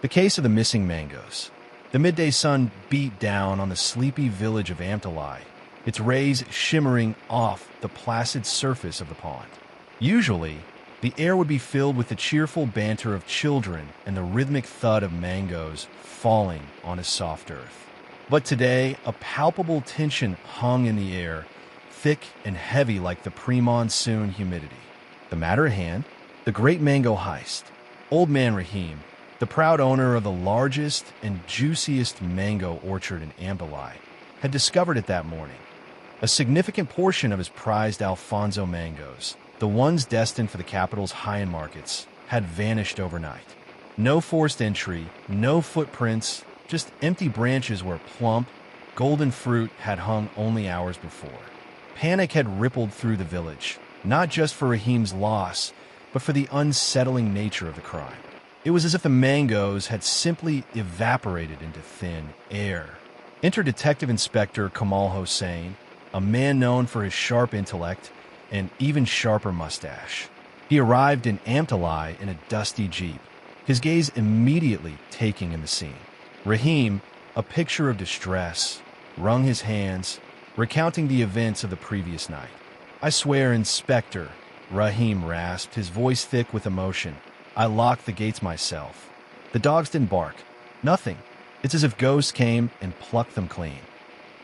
The case of the missing mangoes. The midday sun beat down on the sleepy village of Amtalai, its rays shimmering off the placid surface of the pond. Usually, the air would be filled with the cheerful banter of children and the rhythmic thud of mangoes falling on a soft earth. But today, a palpable tension hung in the air, thick and heavy like the pre-monsoon humidity. The matter at hand, the great mango heist. Old Man Rahim, the proud owner of the largest and juiciest mango orchard in Amtalai, had discovered it that morning. A significant portion of his prized Alfonso mangoes, the ones destined for the capital's high-end markets, had vanished overnight. No forced entry, no footprints, just empty branches where plump, golden fruit had hung only hours before. Panic had rippled through the village, not just for Rahim's loss, but for the unsettling nature of the crime. It was as if the mangoes had simply evaporated into thin air. Enter Detective Inspector Kamal Hossein, a man known for his sharp intellect and even sharper mustache. He arrived in Amtalai in a dusty jeep, his gaze immediately taking in the scene. Rahim, a picture of distress, wrung his hands, recounting the events of the previous night. "I swear, Inspector," Rahim rasped, his voice thick with emotion. "I locked the gates myself. The dogs didn't bark. Nothing. It's as if ghosts came and plucked them clean."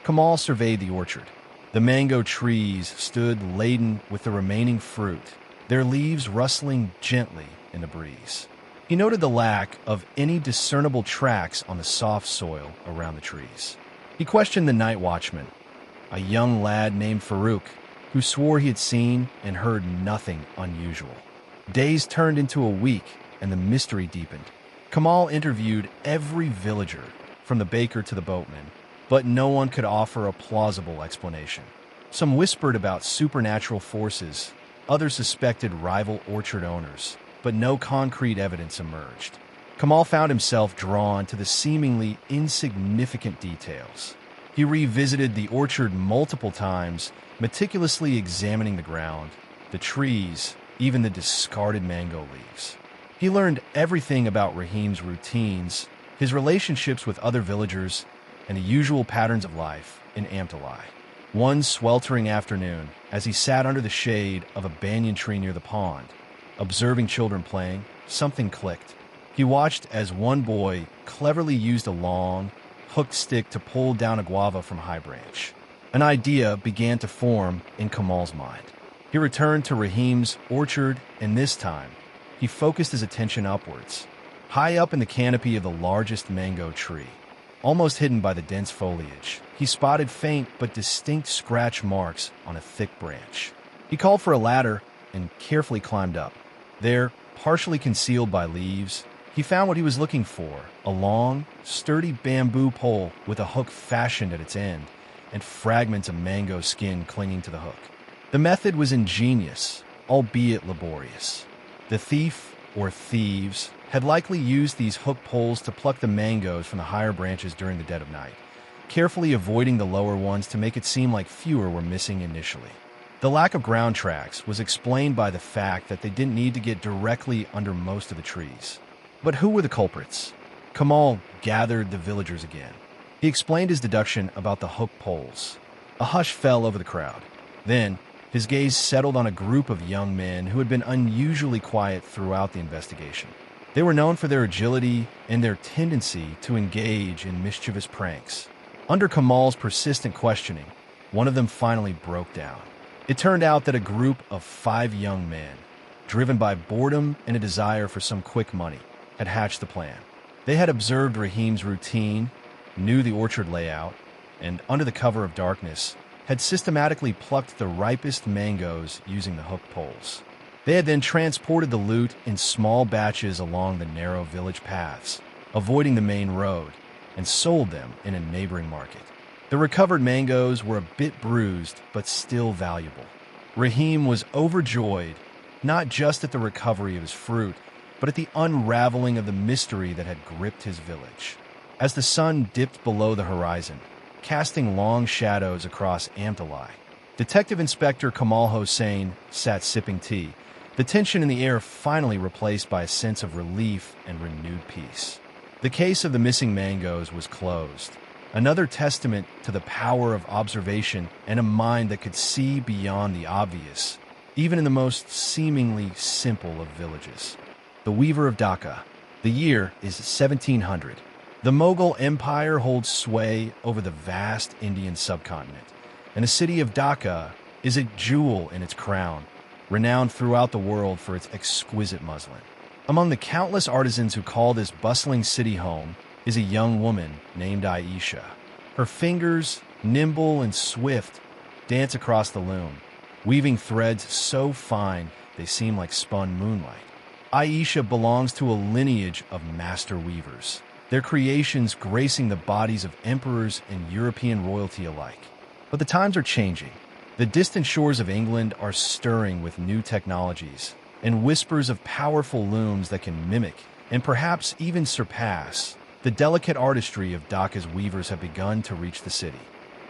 Kamal surveyed the orchard. The mango trees stood laden with the remaining fruit, their leaves rustling gently in the breeze. He noted the lack of any discernible tracks on the soft soil around the trees. He questioned the night watchman, a young lad named Farouk, who swore he had seen and heard nothing unusual. Days turned into a week, and the mystery deepened. Kamal interviewed every villager, from the baker to the boatman, but no one could offer a plausible explanation. Some whispered about supernatural forces, others suspected rival orchard owners, but no concrete evidence emerged. Kamal found himself drawn to the seemingly insignificant details. He revisited the orchard multiple times, meticulously examining the ground, the trees, even the discarded mango leaves. He learned everything about Rahim's routines, his relationships with other villagers, and the usual patterns of life in Amtalai. One sweltering afternoon, as he sat under the shade of a banyan tree near the pond, observing children playing, something clicked. He watched as one boy cleverly used a long, hooked stick to pull down a guava from a high branch. An idea began to form in Kamal's mind. He returned to Rahim's orchard, and this time, he focused his attention upwards, high up in the canopy of the largest mango tree. Almost hidden by the dense foliage, he spotted faint but distinct scratch marks on a thick branch. He called for a ladder and carefully climbed up. There, partially concealed by leaves, he found what he was looking for, a long, sturdy bamboo pole with a hook fashioned at its end and fragments of mango skin clinging to the hook. The method was ingenious, albeit laborious. The thief, or thieves, had likely used these hook poles to pluck the mangoes from the higher branches during the dead of night, carefully avoiding the lower ones to make it seem like fewer were missing initially. The lack of ground tracks was explained by the fact that they didn't need to get directly under most of the trees. But who were the culprits? Kamal gathered the villagers again. He explained his deduction about the hook poles. A hush fell over the crowd. Then, his gaze settled on a group of young men who had been unusually quiet throughout the investigation. They were known for their agility and their tendency to engage in mischievous pranks. Under Kamal's persistent questioning, one of them finally broke down. It turned out that a group of 5 young men, driven by boredom and a desire for some quick money, had hatched the plan. They had observed Rahim's routine, knew the orchard layout, and under the cover of darkness, had systematically plucked the ripest mangoes using the hook poles. They had then transported the loot in small batches along the narrow village paths, avoiding the main road, and sold them in a neighboring market. The recovered mangoes were a bit bruised, but still valuable. Rahim was overjoyed, not just at the recovery of his fruit, but at the unraveling of the mystery that had gripped his village. As the sun dipped below the horizon, casting long shadows across Amtalai, Detective Inspector Kamal Hossein sat sipping tea, the tension in the air finally replaced by a sense of relief and renewed peace. The case of the missing mangoes was closed, another testament to the power of observation and a mind that could see beyond the obvious, even in the most seemingly simple of villages. The Weaver of Dhaka. The year is 1700. The Mughal Empire holds sway over the vast Indian subcontinent, and the city of Dhaka is a jewel in its crown, renowned throughout the world for its exquisite muslin. Among the countless artisans who call this bustling city home is a young woman named Aisha. Her fingers, nimble and swift, dance across the loom, weaving threads so fine they seem like spun moonlight. Aisha belongs to a lineage of master weavers, their creations gracing the bodies of emperors and European royalty alike. But the times are changing. The distant shores of England are stirring with new technologies and whispers of powerful looms that can mimic, and perhaps even surpass, the delicate artistry of Dhaka's weavers have begun to reach the city.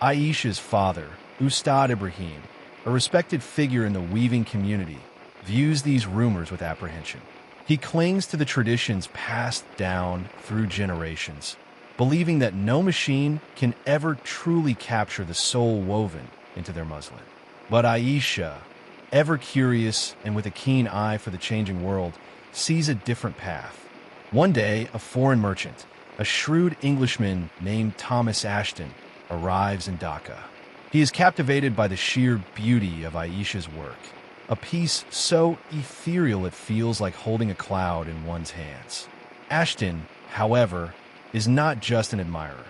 Aisha's father, Ustad Ibrahim, a respected figure in the weaving community, views these rumors with apprehension. He clings to the traditions passed down through generations, believing that no machine can ever truly capture the soul woven into their muslin. But Aisha, ever curious and with a keen eye for the changing world, sees a different path. One day, a foreign merchant, a shrewd Englishman named Thomas Ashton, arrives in Dhaka. He is captivated by the sheer beauty of Aisha's work, a piece so ethereal it feels like holding a cloud in one's hands. Ashton, however, is not just an admirer.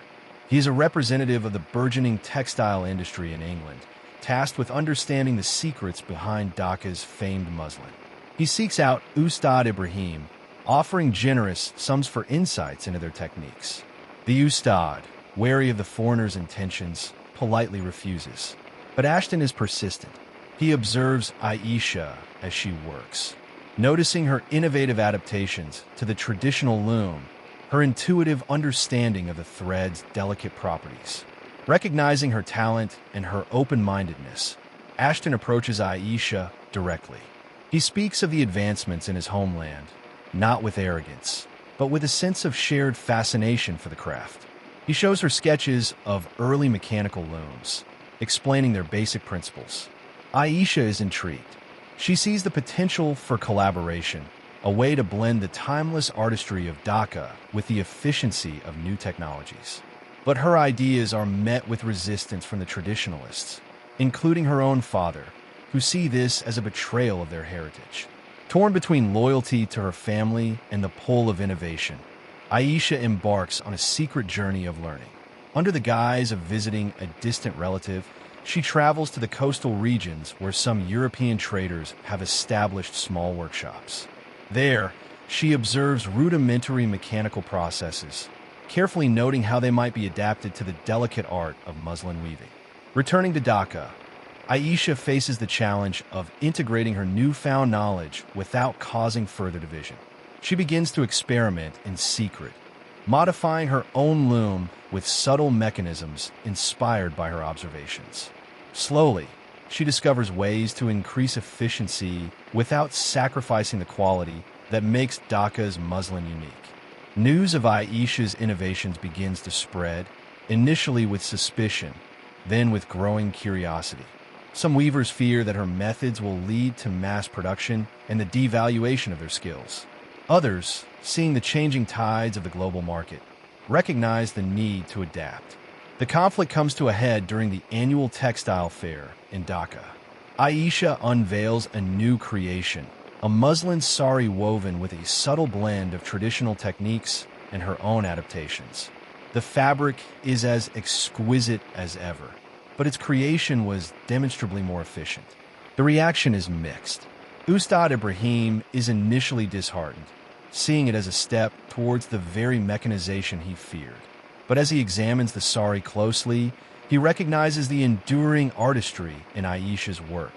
He is a representative of the burgeoning textile industry in England, tasked with understanding the secrets behind Dhaka's famed muslin. He seeks out Ustad Ibrahim, offering generous sums for insights into their techniques. The Ustad, wary of the foreigner's intentions, politely refuses. But Ashton is persistent. He observes Aisha as she works, noticing her innovative adaptations to the traditional loom, her intuitive understanding of the thread's delicate properties. Recognizing her talent and her open-mindedness, Ashton approaches Aisha directly. He speaks of the advancements in his homeland, not with arrogance, but with a sense of shared fascination for the craft. He shows her sketches of early mechanical looms, explaining their basic principles. Aisha is intrigued. She sees the potential for collaboration, a way to blend the timeless artistry of Dhaka with the efficiency of new technologies. But her ideas are met with resistance from the traditionalists, including her own father, who see this as a betrayal of their heritage. Torn between loyalty to her family and the pull of innovation, Aisha embarks on a secret journey of learning. Under the guise of visiting a distant relative, she travels to the coastal regions where some European traders have established small workshops. There, she observes rudimentary mechanical processes, carefully noting how they might be adapted to the delicate art of muslin weaving. Returning to Dhaka, Aisha faces the challenge of integrating her newfound knowledge without causing further division. She begins to experiment in secret, modifying her own loom with subtle mechanisms inspired by her observations. Slowly, she discovers ways to increase efficiency without sacrificing the quality that makes Dhaka's muslin unique. News of Aisha's innovations begins to spread, initially with suspicion, then with growing curiosity. Some weavers fear that her methods will lead to mass production and the devaluation of their skills. Others, seeing the changing tides of the global market, recognize the need to adapt. The conflict comes to a head during the annual textile fair in Dhaka. Aisha unveils a new creation, a muslin sari woven with a subtle blend of traditional techniques and her own adaptations. The fabric is as exquisite as ever, but its creation was demonstrably more efficient. The reaction is mixed. Ustad Ibrahim is initially disheartened, seeing it as a step towards the very mechanization he feared. But as he examines the sari closely, he recognizes the enduring artistry in Aisha's work,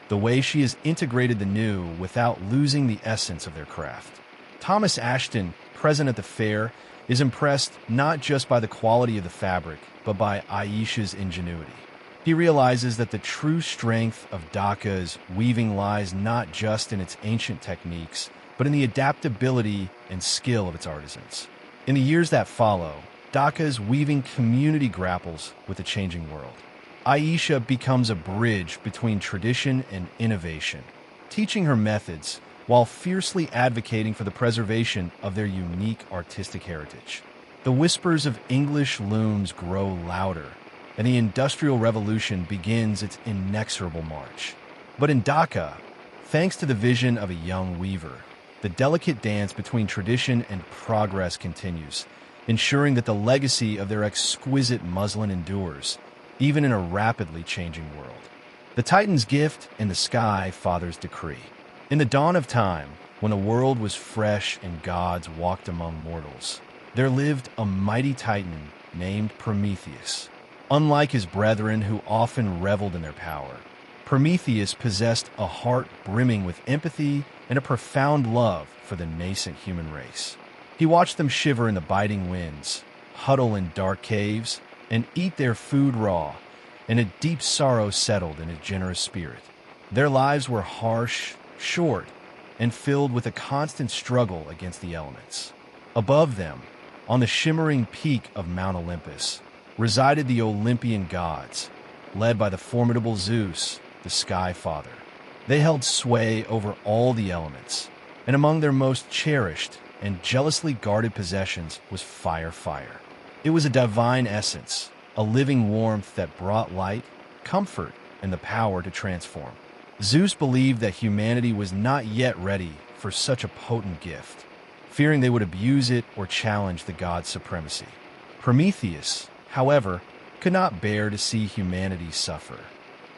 the way she has integrated the new without losing the essence of their craft. Thomas Ashton, present at the fair, is impressed not just by the quality of the fabric, but by Aisha's ingenuity. He realizes that the true strength of Dhaka's weaving lies not just in its ancient techniques, but in the adaptability and skill of its artisans. In the years that follow, Daka's weaving community grapples with the changing world. Aisha becomes a bridge between tradition and innovation, teaching her methods while fiercely advocating for the preservation of their unique artistic heritage. The whispers of English looms grow louder, and the Industrial Revolution begins its inexorable march. But in Dhaka, thanks to the vision of a young weaver, the delicate dance between tradition and progress continues, ensuring that the legacy of their exquisite muslin endures, even in a rapidly changing world. The Titan's gift and the Sky Father's decree. In the dawn of time, when the world was fresh and gods walked among mortals, there lived a mighty Titan named Prometheus. Unlike his brethren who often reveled in their power, Prometheus possessed a heart brimming with empathy and a profound love for the nascent human race. He watched them shiver in the biting winds, huddle in dark caves, and eat their food raw, and a deep sorrow settled in his generous spirit. Their lives were harsh, short, and filled with a constant struggle against the elements. Above them, on the shimmering peak of Mount Olympus, resided the Olympian gods, led by the formidable Zeus, the Sky Father. They held sway over all the elements, and among their most cherished and jealously guarded possessions was fire. It was a divine essence, a living warmth that brought light, comfort, and the power to transform. Zeus believed that humanity was not yet ready for such a potent gift, fearing they would abuse it or challenge the god's supremacy. Prometheus, however, could not bear to see humanity suffer.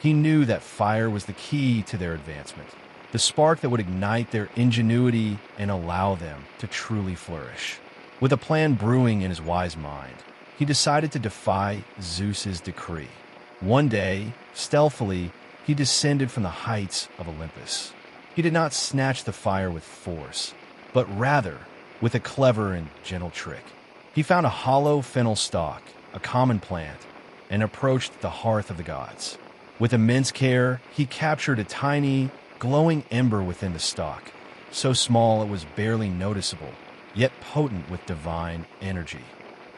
He knew that fire was the key to their advancement, the spark that would ignite their ingenuity and allow them to truly flourish. With a plan brewing in his wise mind, he decided to defy Zeus's decree. One day, stealthily, he descended from the heights of Olympus. He did not snatch the fire with force, but rather with a clever and gentle trick. He found a hollow fennel stalk, a common plant, and approached the hearth of the gods. With immense care, he captured a tiny, glowing ember within the stalk, so small it was barely noticeable, yet potent with divine energy.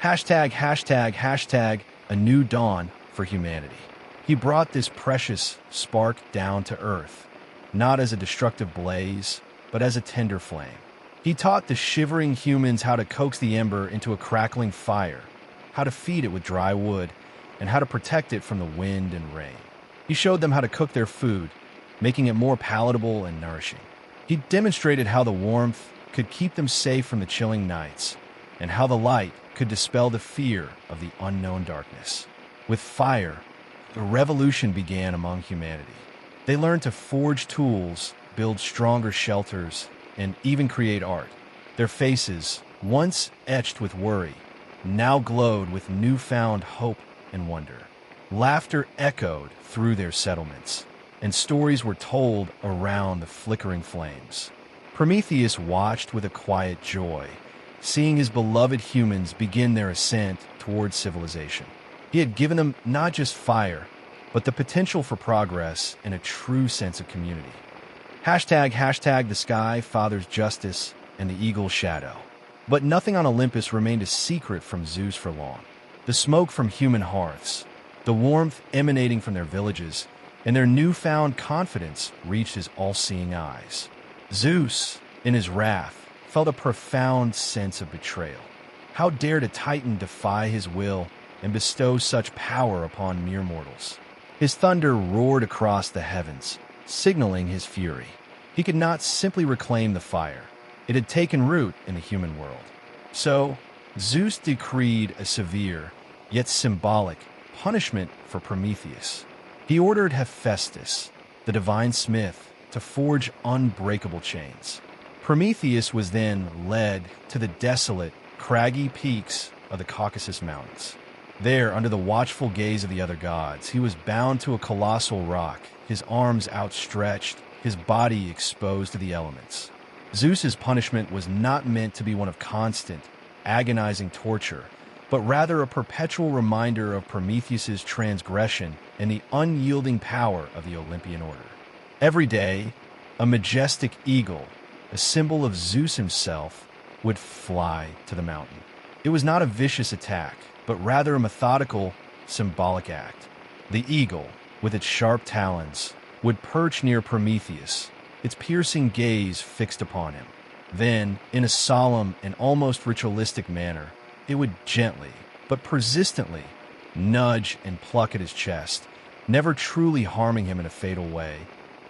Hashtag, a new dawn for humanity. He brought this precious spark down to earth, not as a destructive blaze, but as a tender flame. He taught the shivering humans how to coax the ember into a crackling fire, how to feed it with dry wood, and how to protect it from the wind and rain. He showed them how to cook their food, making it more palatable and nourishing. He demonstrated how the warmth could keep them safe from the chilling nights, and how the light could dispel the fear of the unknown darkness. With fire, a revolution began among humanity. They learned to forge tools, build stronger shelters, and even create art. Their faces, once etched with worry, now glowed with newfound hope and wonder. Laughter echoed through their settlements, and stories were told around the flickering flames. Prometheus watched with a quiet joy, seeing his beloved humans begin their ascent towards civilization. He had given them not just fire, but the potential for progress and a true sense of community. Hashtag the Sky Father's justice and the Eagle's shadow. But nothing on Olympus remained a secret from Zeus for long. The smoke from human hearths, the warmth emanating from their villages, and their newfound confidence reached his all-seeing eyes. Zeus, in his wrath, felt a profound sense of betrayal. How dared a Titan defy his will and bestow such power upon mere mortals? His thunder roared across the heavens, signaling his fury. He could not simply reclaim the fire. It had taken root in the human world. So, Zeus decreed a severe, yet symbolic, punishment for Prometheus. He ordered Hephaestus, the divine smith, to forge unbreakable chains. Prometheus was then led to the desolate, craggy peaks of the Caucasus Mountains. There, under the watchful gaze of the other gods, he was bound to a colossal rock, his arms outstretched, his body exposed to the elements. Zeus's punishment was not meant to be one of constant, agonizing torture, but rather a perpetual reminder of Prometheus's transgression and the unyielding power of the Olympian order. Every day, a majestic eagle, a symbol of Zeus himself, would fly to the mountain. It was not a vicious attack, but rather a methodical, symbolic act. The eagle, with its sharp talons, would perch near Prometheus, its piercing gaze fixed upon him. Then, in a solemn and almost ritualistic manner, it would gently, but persistently, nudge and pluck at his chest, never truly harming him in a fatal way,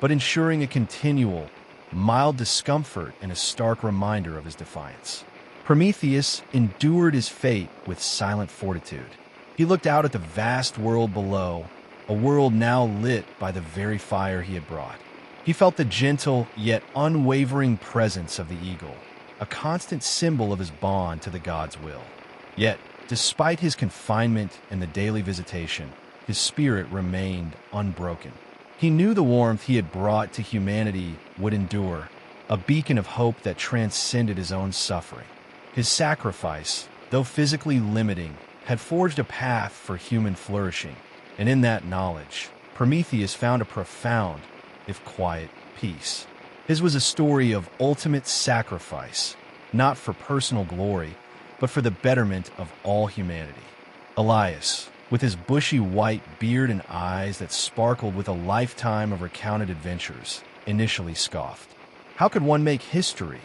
but ensuring a continual, mild discomfort and a stark reminder of his defiance. Prometheus endured his fate with silent fortitude. He looked out at the vast world below, a world now lit by the very fire he had brought. He felt the gentle yet unwavering presence of the eagle, a constant symbol of his bond to the god's will. Yet, despite his confinement and the daily visitation, his spirit remained unbroken. He knew the warmth he had brought to humanity would endure, a beacon of hope that transcended his own suffering. His sacrifice, though physically limiting, had forged a path for human flourishing, and in that knowledge, Prometheus found a profound, if quiet, peace. His was a story of ultimate sacrifice, not for personal glory, but for the betterment of all humanity. Elias, with his bushy white beard and eyes that sparkled with a lifetime of recounted adventures, initially scoffed. How could one make history,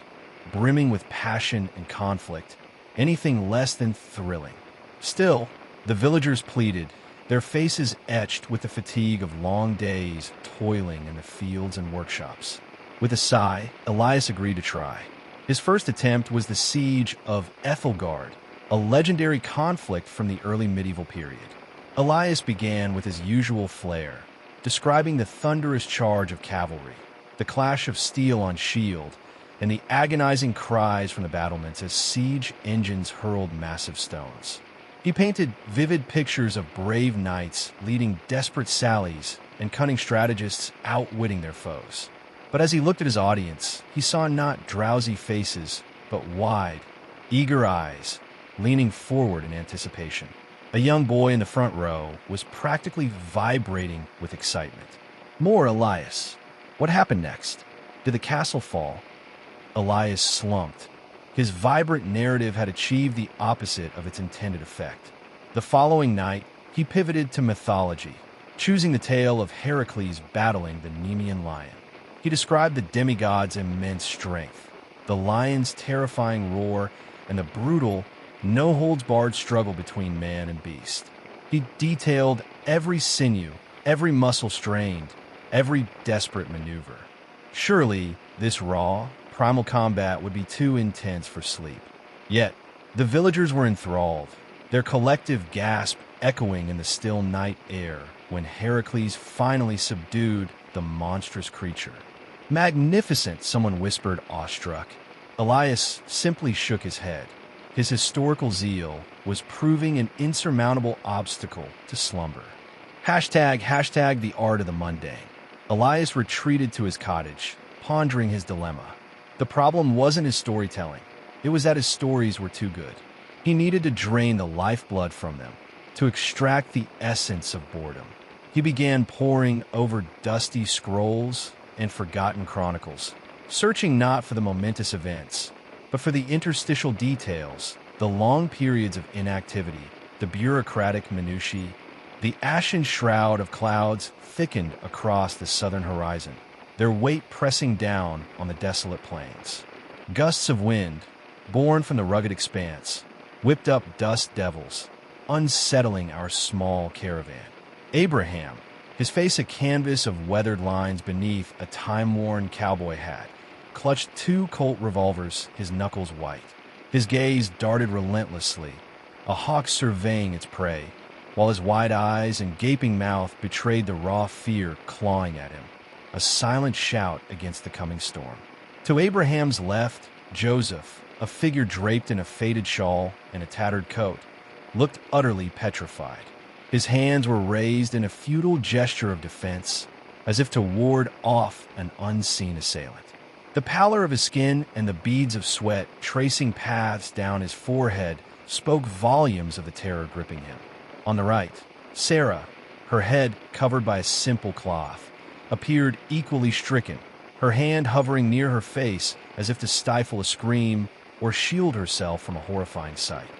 brimming with passion and conflict, anything less than thrilling? Still, the villagers pleaded, their faces etched with the fatigue of long days toiling in the fields and workshops. With a sigh, Elias agreed to try. His first attempt was the siege of Ethelgard, a legendary conflict from the early medieval period. Elias began with his usual flair, describing the thunderous charge of cavalry, the clash of steel on shield, and the agonizing cries from the battlements as siege engines hurled massive stones. He painted vivid pictures of brave knights leading desperate sallies and cunning strategists outwitting their foes. But as he looked at his audience, he saw not drowsy faces, but wide, eager eyes, leaning forward in anticipation. A young boy in the front row was practically vibrating with excitement. More Elias. What happened next? Did the castle fall? Elias slumped. His vibrant narrative had achieved the opposite of its intended effect. The following night, he pivoted to mythology, choosing the tale of Heracles battling the Nemean lion. He described the demigod's immense strength, the lion's terrifying roar, and the brutal, no-holds-barred struggle between man and beast. He detailed every sinew, every muscle strained, every desperate maneuver. Surely, this raw, primal combat would be too intense for sleep. Yet, the villagers were enthralled, their collective gasp echoing in the still night air when Heracles finally subdued the monstrous creature. "Magnificent," someone whispered, awestruck. Elias simply shook his head. His historical zeal was proving an insurmountable obstacle to slumber. Hashtag the art of the mundane. Elias retreated to his cottage, pondering his dilemma. The problem wasn't his storytelling. It was that his stories were too good. He needed to drain the lifeblood from them, to extract the essence of boredom. He began poring over dusty scrolls and forgotten chronicles, searching not for the momentous events, but for the interstitial details, the long periods of inactivity, the bureaucratic minutiae. The ashen shroud of clouds thickened across the southern horizon, their weight pressing down on the desolate plains. Gusts of wind, born from the rugged expanse, whipped up dust devils, unsettling our small caravan. Abraham, his face a canvas of weathered lines beneath a time-worn cowboy hat, clutched two Colt revolvers, his knuckles white. His gaze darted relentlessly, a hawk surveying its prey, while his wide eyes and gaping mouth betrayed the raw fear clawing at him, a silent shout against the coming storm. To Abraham's left, Joseph, a figure draped in a faded shawl and a tattered coat, looked utterly petrified. His hands were raised in a futile gesture of defense, as if to ward off an unseen assailant. The pallor of his skin and the beads of sweat tracing paths down his forehead spoke volumes of the terror gripping him. On the right, Sarah, her head covered by a simple cloth, appeared equally stricken, her hand hovering near her face as if to stifle a scream or shield herself from a horrifying sight.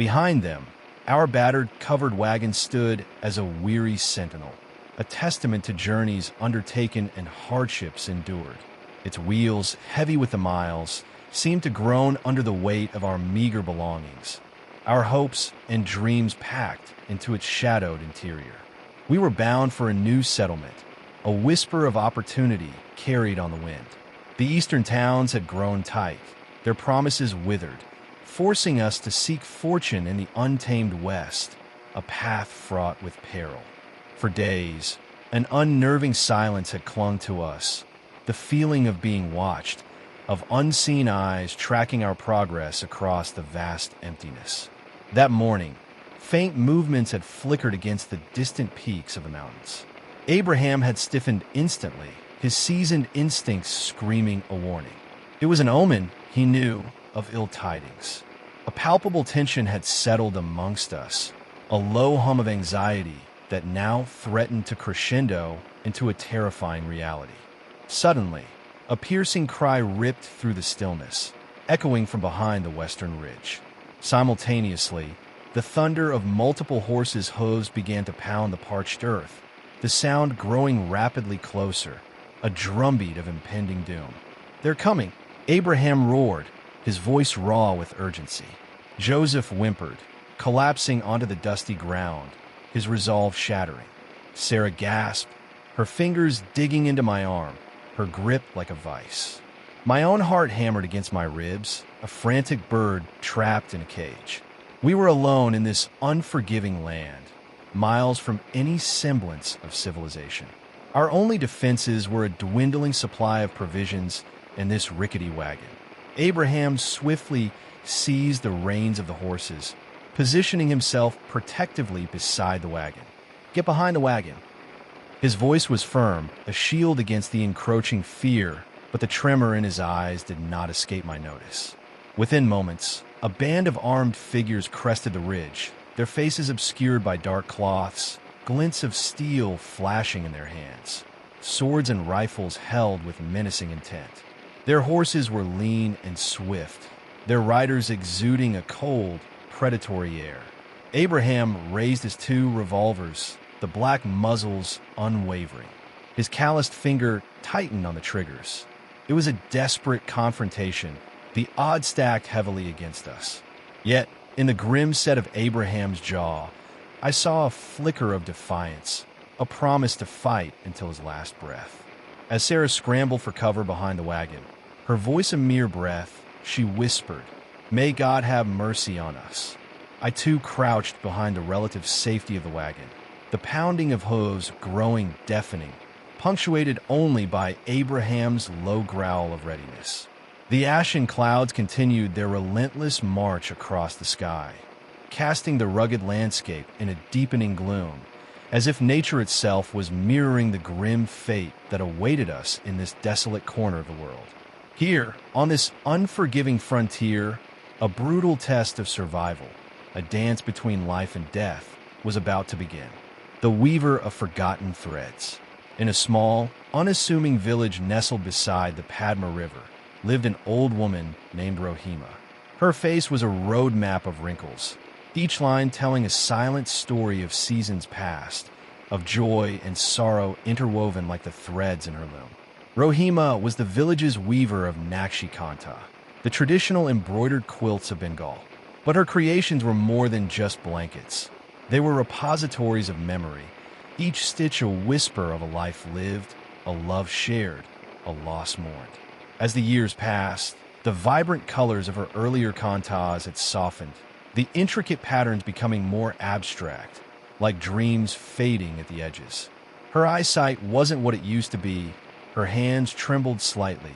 Behind them, our battered, covered wagon stood as a weary sentinel, a testament to journeys undertaken and hardships endured. Its wheels, heavy with the miles, seemed to groan under the weight of our meager belongings, our hopes and dreams packed into its shadowed interior. We were bound for a new settlement, a whisper of opportunity carried on the wind. The eastern towns had grown tight, their promises withered, forcing us to seek fortune in the untamed west, a path fraught with peril. For days, an unnerving silence had clung to us, the feeling of being watched, of unseen eyes tracking our progress across the vast emptiness. That morning, faint movements had flickered against the distant peaks of the mountains. Abraham had stiffened instantly, his seasoned instincts screaming a warning. It was an omen, he knew, of ill tidings. A palpable tension had settled amongst us, a low hum of anxiety that now threatened to crescendo into a terrifying reality. Suddenly, a piercing cry ripped through the stillness, echoing from behind the western ridge. Simultaneously, the thunder of multiple horses' hooves began to pound the parched earth, the sound growing rapidly closer, a drumbeat of impending doom. "They're coming!" Abraham roared, his voice raw with urgency. Joseph whimpered, collapsing onto the dusty ground, his resolve shattering. Sarah gasped, her fingers digging into my arm, her grip like a vice. My own heart hammered against my ribs, a frantic bird trapped in a cage. We were alone in this unforgiving land, miles from any semblance of civilization. Our only defenses were a dwindling supply of provisions and this rickety wagon. Abraham swiftly seized the reins of the horses, positioning himself protectively beside the wagon. "Get behind the wagon." His voice was firm, a shield against the encroaching fear, but the tremor in his eyes did not escape my notice. Within moments, a band of armed figures crested the ridge, their faces obscured by dark cloths, glints of steel flashing in their hands, swords and rifles held with menacing intent. Their horses were lean and swift, their riders exuding a cold, predatory air. Abraham raised his two revolvers, the black muzzles unwavering. His calloused finger tightened on the triggers. It was a desperate confrontation, the odds stacked heavily against us. Yet, in the grim set of Abraham's jaw, I saw a flicker of defiance, a promise to fight until his last breath. As Sarah scrambled for cover behind the wagon, her voice a mere breath, she whispered, "May God have mercy on us." I too crouched behind the relative safety of the wagon, the pounding of hooves growing deafening, punctuated only by Abraham's low growl of readiness. The ashen clouds continued their relentless march across the sky, casting the rugged landscape in a deepening gloom, as if nature itself was mirroring the grim fate that awaited us in this desolate corner of the world. Here, on this unforgiving frontier, a brutal test of survival, a dance between life and death, was about to begin. The weaver of forgotten threads. In a small, unassuming village nestled beside the Padma River, lived an old woman named Rohima. Her face was a road map of wrinkles, each line telling a silent story of seasons past, of joy and sorrow interwoven like the threads in her loom. Rohima was the village's weaver of Nakshi Kanta, the traditional embroidered quilts of Bengal. But her creations were more than just blankets. They were repositories of memory, each stitch a whisper of a life lived, a love shared, a loss mourned. As the years passed, the vibrant colors of her earlier kantas had softened, the intricate patterns becoming more abstract, like dreams fading at the edges. Her eyesight wasn't what it used to be, her hands trembled slightly,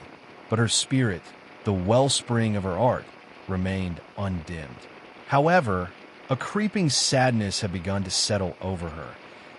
but her spirit, the wellspring of her art, remained undimmed. However, a creeping sadness had begun to settle over her,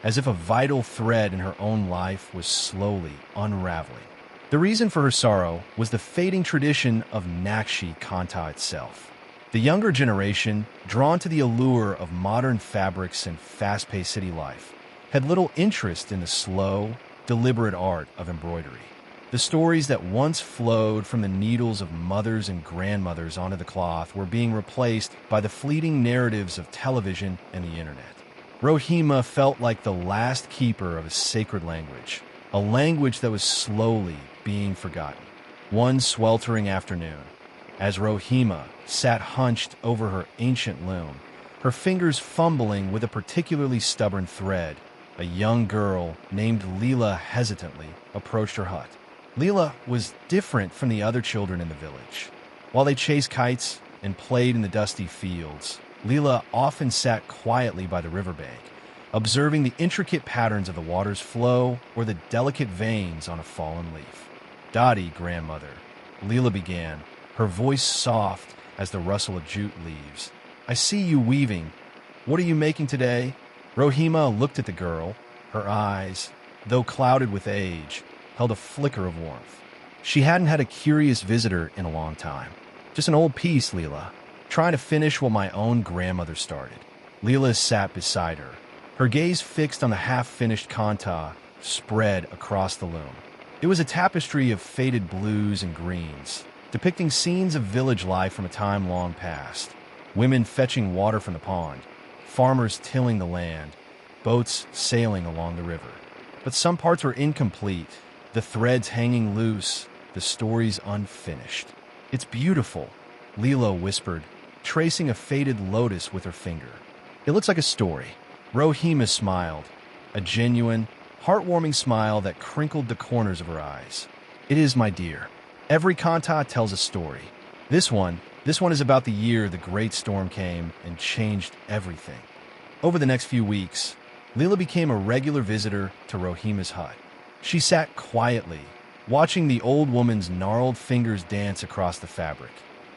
as if a vital thread in her own life was slowly unraveling. The reason for her sorrow was the fading tradition of Nakshi Kanta itself. The younger generation, drawn to the allure of modern fabrics and fast-paced city life, had little interest in the slow, deliberate art of embroidery. The stories that once flowed from the needles of mothers and grandmothers onto the cloth were being replaced by the fleeting narratives of television and the internet. Rohima felt like the last keeper of a sacred language, a language that was slowly being forgotten. One sweltering afternoon, as Rohima sat hunched over her ancient loom, her fingers fumbling with a particularly stubborn thread, a young girl named Leela hesitantly approached her hut. Leela was different from the other children in the village. While they chased kites and played in the dusty fields, Leela often sat quietly by the riverbank, observing the intricate patterns of the water's flow or the delicate veins on a fallen leaf. "Dottie, grandmother," Leela began, her voice soft as the rustle of jute leaves. "I see you weaving. What are you making today?" Rohima looked at the girl. Her eyes, though clouded with age, held a flicker of warmth. She hadn't had a curious visitor in a long time. "Just an old piece, Leela. Trying to finish what my own grandmother started." Leela sat beside her, her gaze fixed on the half-finished kanta spread across the loom. It was a tapestry of faded blues and greens, depicting scenes of village life from a time long past. Women fetching water from the pond, farmers tilling the land, boats sailing along the river. But some parts were incomplete, the threads hanging loose, the stories unfinished. "It's beautiful," Leela whispered, tracing a faded lotus with her finger. "It looks like a story." Rohima smiled, a genuine, heartwarming smile that crinkled the corners of her eyes. "It is, my dear. Every kanta tells a story. This one is about the year the great storm came and changed everything." Over the next few weeks, Leela became a regular visitor to Rohima's hut. She sat quietly, watching the old woman's gnarled fingers dance across the fabric,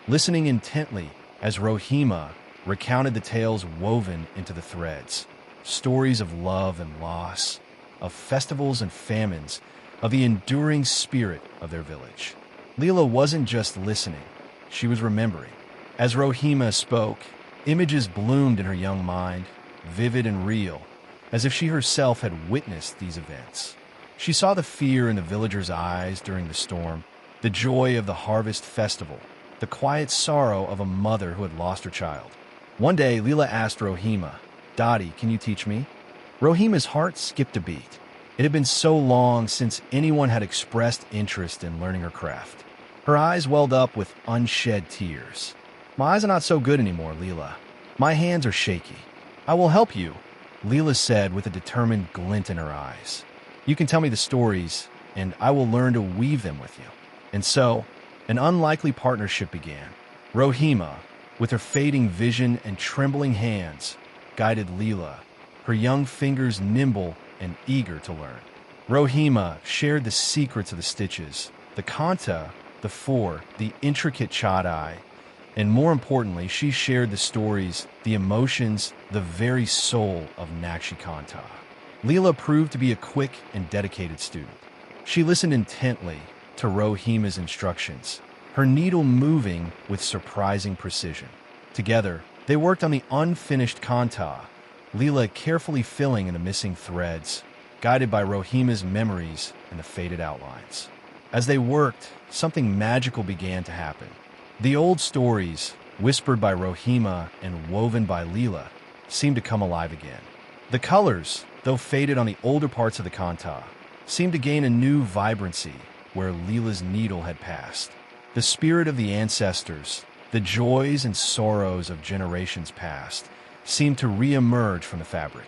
listening intently as Rohima recounted the tales woven into the threads, stories of love and loss, of festivals and famines, of the enduring spirit of their village. Leela wasn't just listening, she was remembering. As Rohima spoke, images bloomed in her young mind, vivid and real, as if she herself had witnessed these events. She saw the fear in the villagers' eyes during the storm, the joy of the harvest festival, the quiet sorrow of a mother who had lost her child. One day, Leela asked Rohima, "Dottie, can you teach me?" Rohima's heart skipped a beat. It had been so long since anyone had expressed interest in learning her craft. Her eyes welled up with unshed tears. "My eyes are not so good anymore, Leela. My hands are shaky." "I will help you," Leela said with a determined glint in her eyes. "You can tell me the stories, and I will learn to weave them with you." And so, an unlikely partnership began. Rohima, with her fading vision and trembling hands, guided Leela, her young fingers nimble and eager to learn. Rohima shared the secrets of the stitches, the kanta, the four, the intricate chadai, and more importantly, she shared the stories, the emotions, the very soul of Nakshi Kanta. Leela proved to be a quick and dedicated student. She listened intently to Rohima's instructions, her needle moving with surprising precision. Together, they worked on the unfinished kanta, Leela carefully filling in the missing threads, guided by Rohima's memories and the faded outlines. As they worked, something magical began to happen. The old stories, whispered by Rohima and woven by Leela, seemed to come alive again. The colors, though faded on the older parts of the kanta, seemed to gain a new vibrancy where Leela's needle had passed. The spirit of the ancestors, the joys and sorrows of generations past, seemed to re-emerge from the fabric.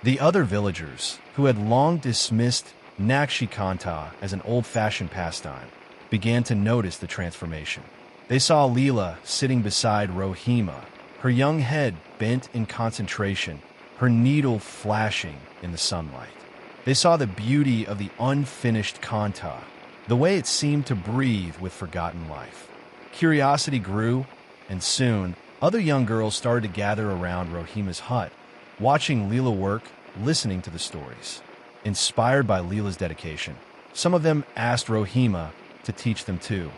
The other villagers, who had long dismissed Nakshi Kanta as an old-fashioned pastime, began to notice the transformation. They saw Leela sitting beside Rohima, her young head bent in concentration, her needle flashing in the sunlight. They saw the beauty of the unfinished kanta, the way it seemed to breathe with forgotten life. Curiosity grew, and soon, other young girls started to gather around Rohima's hut, watching Leela work, listening to the stories. Inspired by Leela's dedication, some of them asked Rohima to teach them too.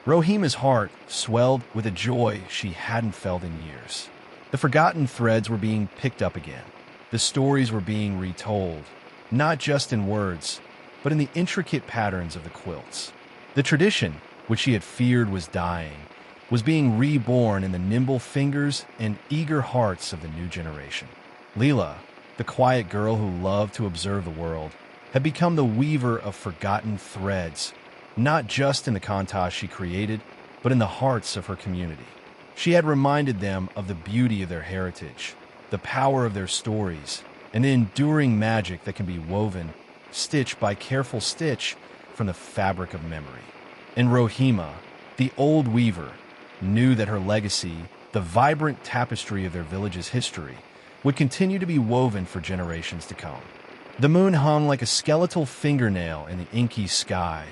Rohima's heart swelled with a joy she hadn't felt in years. The forgotten threads were being picked up again. The stories were being retold, not just in words, but in the intricate patterns of the quilts. The tradition, which she had feared was dying, was being reborn in the nimble fingers and eager hearts of the new generation. Leela, the quiet girl who loved to observe the world, had become the weaver of forgotten threads, not just in the kantas she created, but in the hearts of her community. She had reminded them of the beauty of their heritage, the power of their stories, and the enduring magic that can be woven, stitch by careful stitch, from the fabric of memory. And Rohima, the old weaver, knew that her legacy, the vibrant tapestry of their village's history, would continue to be woven for generations to come. The moon hung like a skeletal fingernail in the inky sky,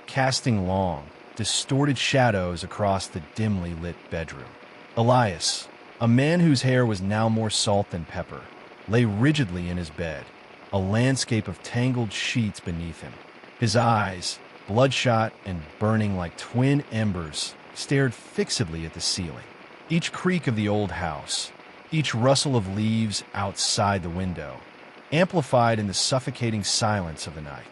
casting long, distorted shadows across the dimly lit bedroom. Elias, a man whose hair was now more salt than pepper, lay rigidly in his bed, a landscape of tangled sheets beneath him. His eyes, bloodshot and burning like twin embers, stared fixedly at the ceiling. Each creak of the old house, each rustle of leaves outside the window, amplified in the suffocating silence of the night.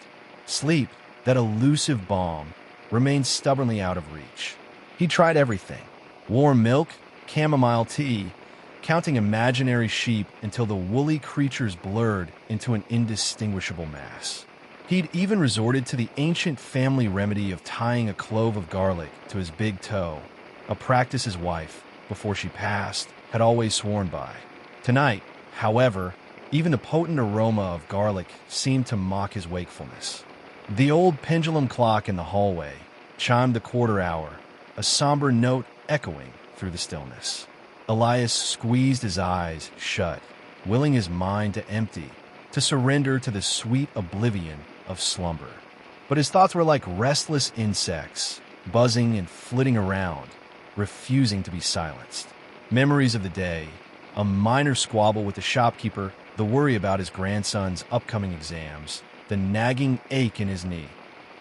Sleep, that elusive balm, remained stubbornly out of reach. He tried everything: warm milk, chamomile tea, counting imaginary sheep until the woolly creatures blurred into an indistinguishable mass. He'd even resorted to the ancient family remedy of tying a clove of garlic to his big toe, a practice his wife, before she passed, had always sworn by. Tonight, however, even the potent aroma of garlic seemed to mock his wakefulness. The old pendulum clock in the hallway chimed the quarter hour, a somber note echoing through the stillness. Elias squeezed his eyes shut, willing his mind to empty, to surrender to the sweet oblivion of slumber. But his thoughts were like restless insects, buzzing and flitting around, refusing to be silenced. Memories of the day, a minor squabble with the shopkeeper, the worry about his grandson's upcoming exams, the nagging ache in his knee,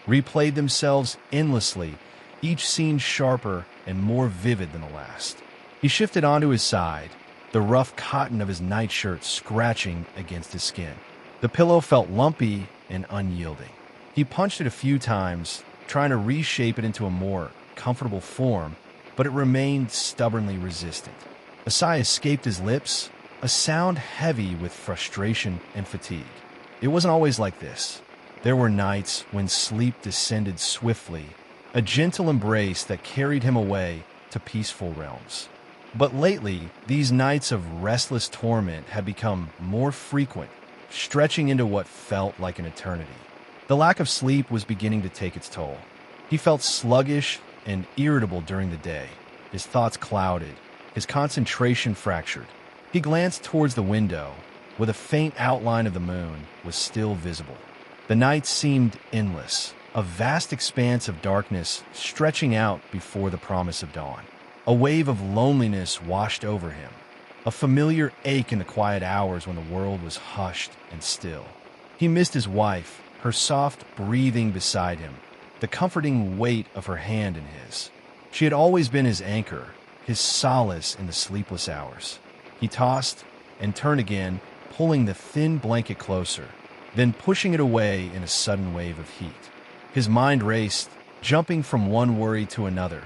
replayed themselves endlessly, each scene sharper and more vivid than the last. He shifted onto his side, the rough cotton of his nightshirt scratching against his skin. The pillow felt lumpy and unyielding. He punched it a few times, trying to reshape it into a more comfortable form, but it remained stubbornly resistant. A sigh escaped his lips, a sound heavy with frustration and fatigue. It wasn't always like this. There were nights when sleep descended swiftly, a gentle embrace that carried him away to peaceful realms. But lately, these nights of restless torment had become more frequent, stretching into what felt like an eternity. The lack of sleep was beginning to take its toll. He felt sluggish and irritable during the day, his thoughts clouded, his concentration fractured. He glanced towards the window, where the faint outline of the moon was still visible. The night seemed endless, a vast expanse of darkness stretching out before the promise of dawn. A wave of loneliness washed over him, a familiar ache in the quiet hours when the world was hushed and still. He missed his wife, her soft breathing beside him, the comforting weight of her hand in his. She had always been his anchor, his solace in the sleepless hours. He tossed and turned again, pulling the thin blanket closer, then pushing it away in a sudden wave of heat. His mind raced, jumping from one worry to another,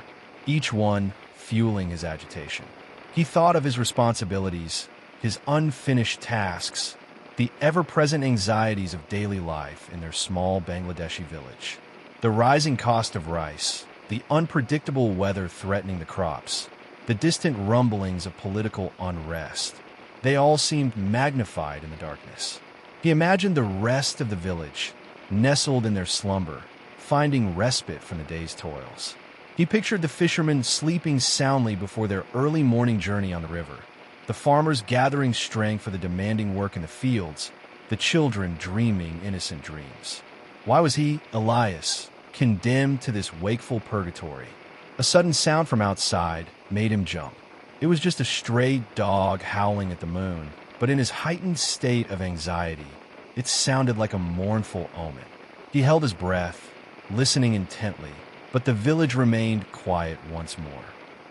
each one fueling his agitation. He thought of his responsibilities, his unfinished tasks, the ever-present anxieties of daily life in their small Bangladeshi village. The rising cost of rice, the unpredictable weather threatening the crops, the distant rumblings of political unrest. They all seemed magnified in the darkness. He imagined the rest of the village, nestled in their slumber, finding respite from the day's toils. He pictured the fishermen sleeping soundly before their early morning journey on the river, the farmers gathering strength for the demanding work in the fields, the children dreaming innocent dreams. Why was he, Elias, condemned to this wakeful purgatory? A sudden sound from outside made him jump. It was just a stray dog howling at the moon, but in his heightened state of anxiety, it sounded like a mournful omen. He held his breath, listening intently, but the village remained quiet once more.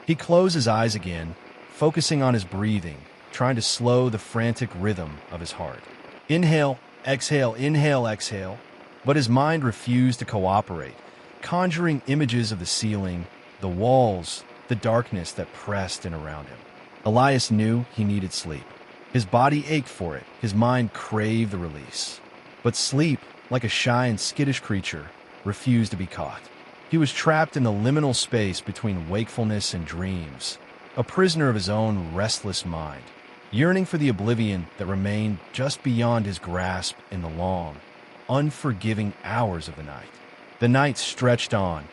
He closed his eyes again, focusing on his breathing, trying to slow the frantic rhythm of his heart. Inhale, exhale, But his mind refused to cooperate, conjuring images of the ceiling, the walls, the darkness that pressed in around him. Elias knew he needed sleep. His body ached for it, his mind craved the release. But sleep, like a shy and skittish creature, refused to be caught. He was trapped in the liminal space between wakefulness and dreams, a prisoner of his own restless mind, yearning for the oblivion that remained just beyond his grasp in the long, unforgiving hours of the night. The night stretched on,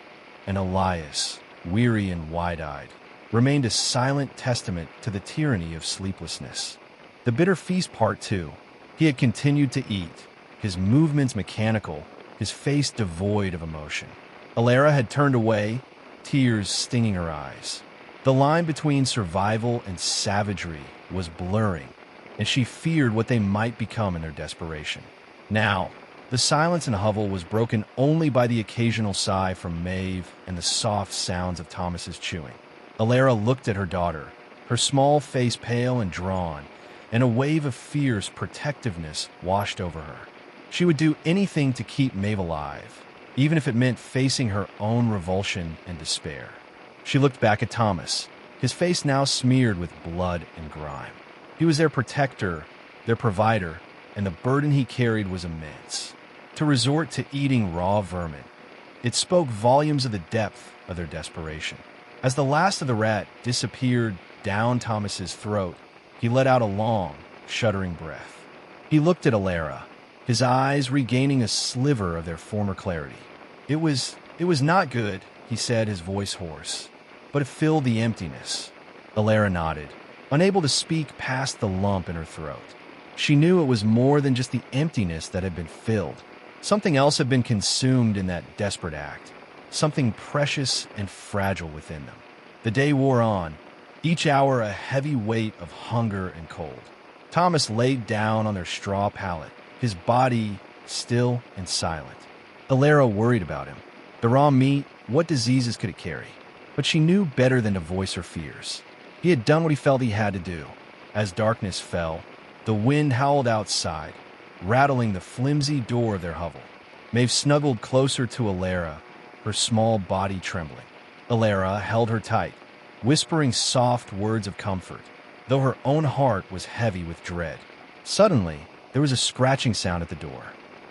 and Elias, weary and wide-eyed, remained a silent testament to the tyranny of sleeplessness. The bitter feast part two. He had continued to eat, his movements mechanical, his face devoid of emotion. Alara had turned away, tears stinging her eyes. The line between survival and savagery was blurring, and she feared what they might become in their desperation. Now, the silence in the hovel was broken only by the occasional sigh from Maeve and the soft sounds of Thomas's chewing. Alara looked at her daughter, her small face pale and drawn, and a wave of fierce protectiveness washed over her. She would do anything to keep Maeve alive, even if it meant facing her own revulsion and despair. She looked back at Thomas, his face now smeared with blood and grime. He was their protector, their provider, and the burden he carried was immense. To resort to eating raw vermin, it spoke volumes of the depth of their desperation. As the last of the rat disappeared down Thomas's throat, he let out a long, shuddering breath. He looked at Alara, his eyes regaining a sliver of their former clarity. It was not good, he said, his voice hoarse, but it filled the emptiness. Alara nodded, unable to speak past the lump in her throat. She knew it was more than just the emptiness that had been filled. Something else had been consumed in that desperate act, something precious and fragile within them. The day wore on, each hour a heavy weight of hunger and cold. Thomas laid down on their straw pallet, his body still and silent. Alara worried about him. The raw meat, what diseases could it carry? But she knew better than to voice her fears. He had done what he felt he had to do. As darkness fell, the wind howled outside, rattling the flimsy door of their hovel. Maeve snuggled closer to Alara, her small body trembling. Alara held her tight, whispering soft words of comfort, though her own heart was heavy with dread. Suddenly, there was a scratching sound at the door.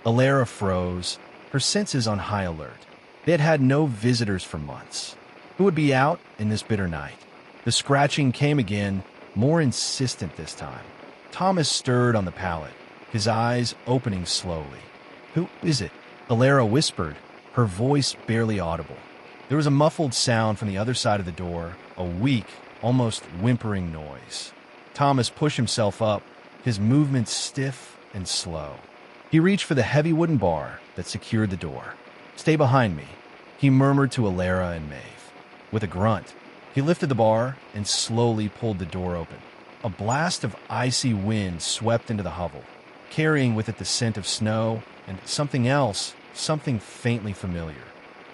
Alara froze, her senses on high alert. They had had no visitors for months. Who would be out in this bitter night? The scratching came again, more insistent this time. Thomas stirred on the pallet, his eyes opening slowly. "Who is it?" Alara whispered, her voice barely audible. There was a muffled sound from the other side of the door, a weak, almost whimpering noise. Thomas pushed himself up, his movements stiff and slow. He reached for the heavy wooden bar that secured the door. "Stay behind me," he murmured to Alara and Maeve. With a grunt, he lifted the bar and slowly pulled the door open. A blast of icy wind swept into the hovel, carrying with it the scent of snow and something else, something faintly familiar.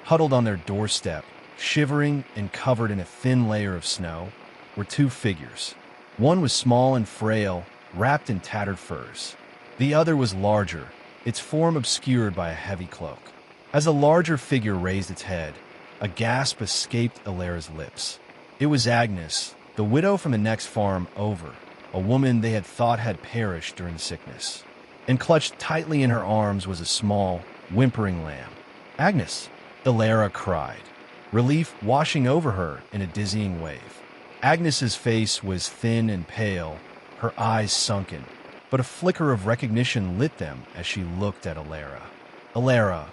Huddled on their doorstep, shivering and covered in a thin layer of snow, were two figures. One was small and frail, wrapped in tattered furs. The other was larger, its form obscured by a heavy cloak. As the larger figure raised its head, a gasp escaped Alara's lips. It was Agnes, the widow from the next farm over, a woman they had thought had perished during sickness. And clutched tightly in her arms was a small, whimpering lamb. "Agnes!" Alara cried, relief washing over her in a dizzying wave. Agnes's face was thin and pale, her eyes sunken, but a flicker of recognition lit them as she looked at Alara. "Alara,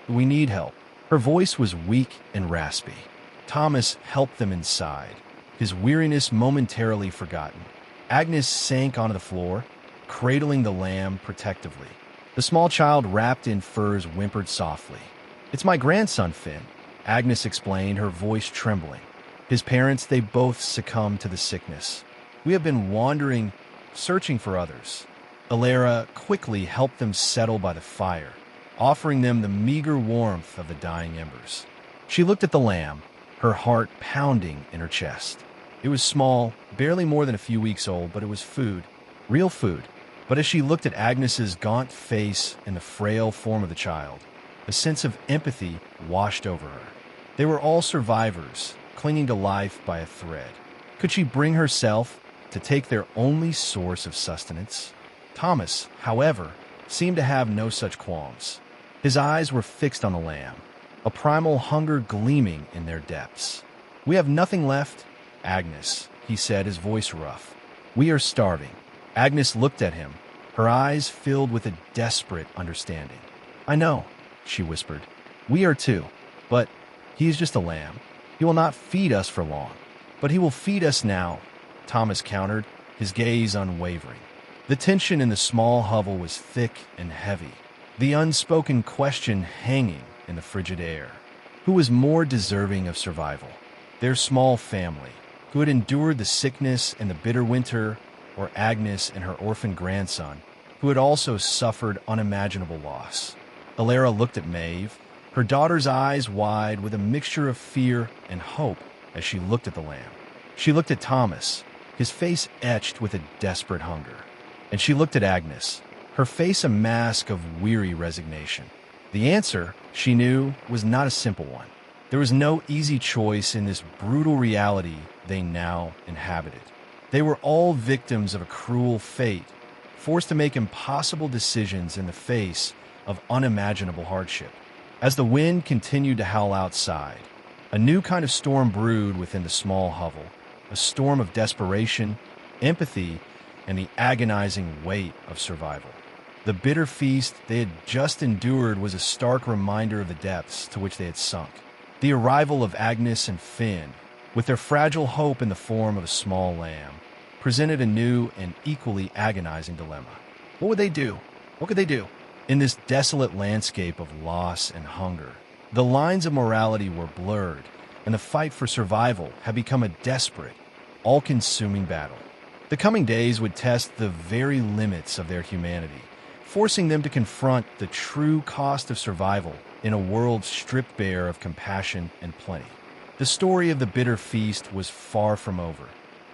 we need help." Her voice was weak and raspy. Thomas helped them inside, his weariness momentarily forgotten. Agnes sank onto the floor, cradling the lamb protectively. The small child wrapped in furs whimpered softly. "It's my grandson, Finn," Agnes explained, her voice trembling. "His parents, they both succumbed to the sickness. We have been wandering, searching for others." Alara quickly helped them settle by the fire, offering them the meager warmth of the dying embers. She looked at the lamb, her heart pounding in her chest. It was small, barely more than a few weeks old, but it was food, real food. But as she looked at Agnes's gaunt face and the frail form of the child, a sense of empathy washed over her. They were all survivors, clinging to life by a thread. Could she bring herself to take their only source of sustenance? Thomas, however, seemed to have no such qualms. His eyes were fixed on the lamb, a primal hunger gleaming in their depths. "We have nothing left, Agnes," he said, his voice rough. "We are starving." Agnes looked at him, her eyes filled with a desperate understanding. "I know," she whispered. "We are too. But he is just a lamb. He will not feed us for long. But he will feed us now," Thomas countered, his gaze unwavering. The tension in the small hovel was thick and heavy, the unspoken question hanging in the frigid air. Who was more deserving of survival? Their small family, who had endured the sickness and the bitter winter, or Agnes and her orphan grandson, who had also suffered unimaginable loss? Alara looked at Maeve, her daughter's eyes wide with a mixture of fear and hope as she looked at the lamb. She looked at Thomas, his face etched with a desperate hunger. And she looked at Agnes, her face a mask of weary resignation. The answer, she knew, was not a simple one. There was no easy choice in this brutal reality they now inhabited. They were all victims of a cruel fate, forced to make impossible decisions in the face of unimaginable hardship. As the wind continued to howl outside, a new kind of storm brewed within the small hovel, a storm of desperation, empathy, and the agonizing weight of survival. The bitter feast they had just endured was a stark reminder of the depths to which they had sunk. The arrival of Agnes and Finn, with their fragile hope in the form of a small lamb, presented a new and equally agonizing dilemma. What would they do? What could they do? In this desolate landscape of loss and hunger, the lines of morality were blurred, and the fight for survival had become a desperate, all-consuming battle. The coming days would test the very limits of their humanity, forcing them to confront the true cost of survival in a world stripped bare of compassion and plenty. The story of the bitter feast was far from over.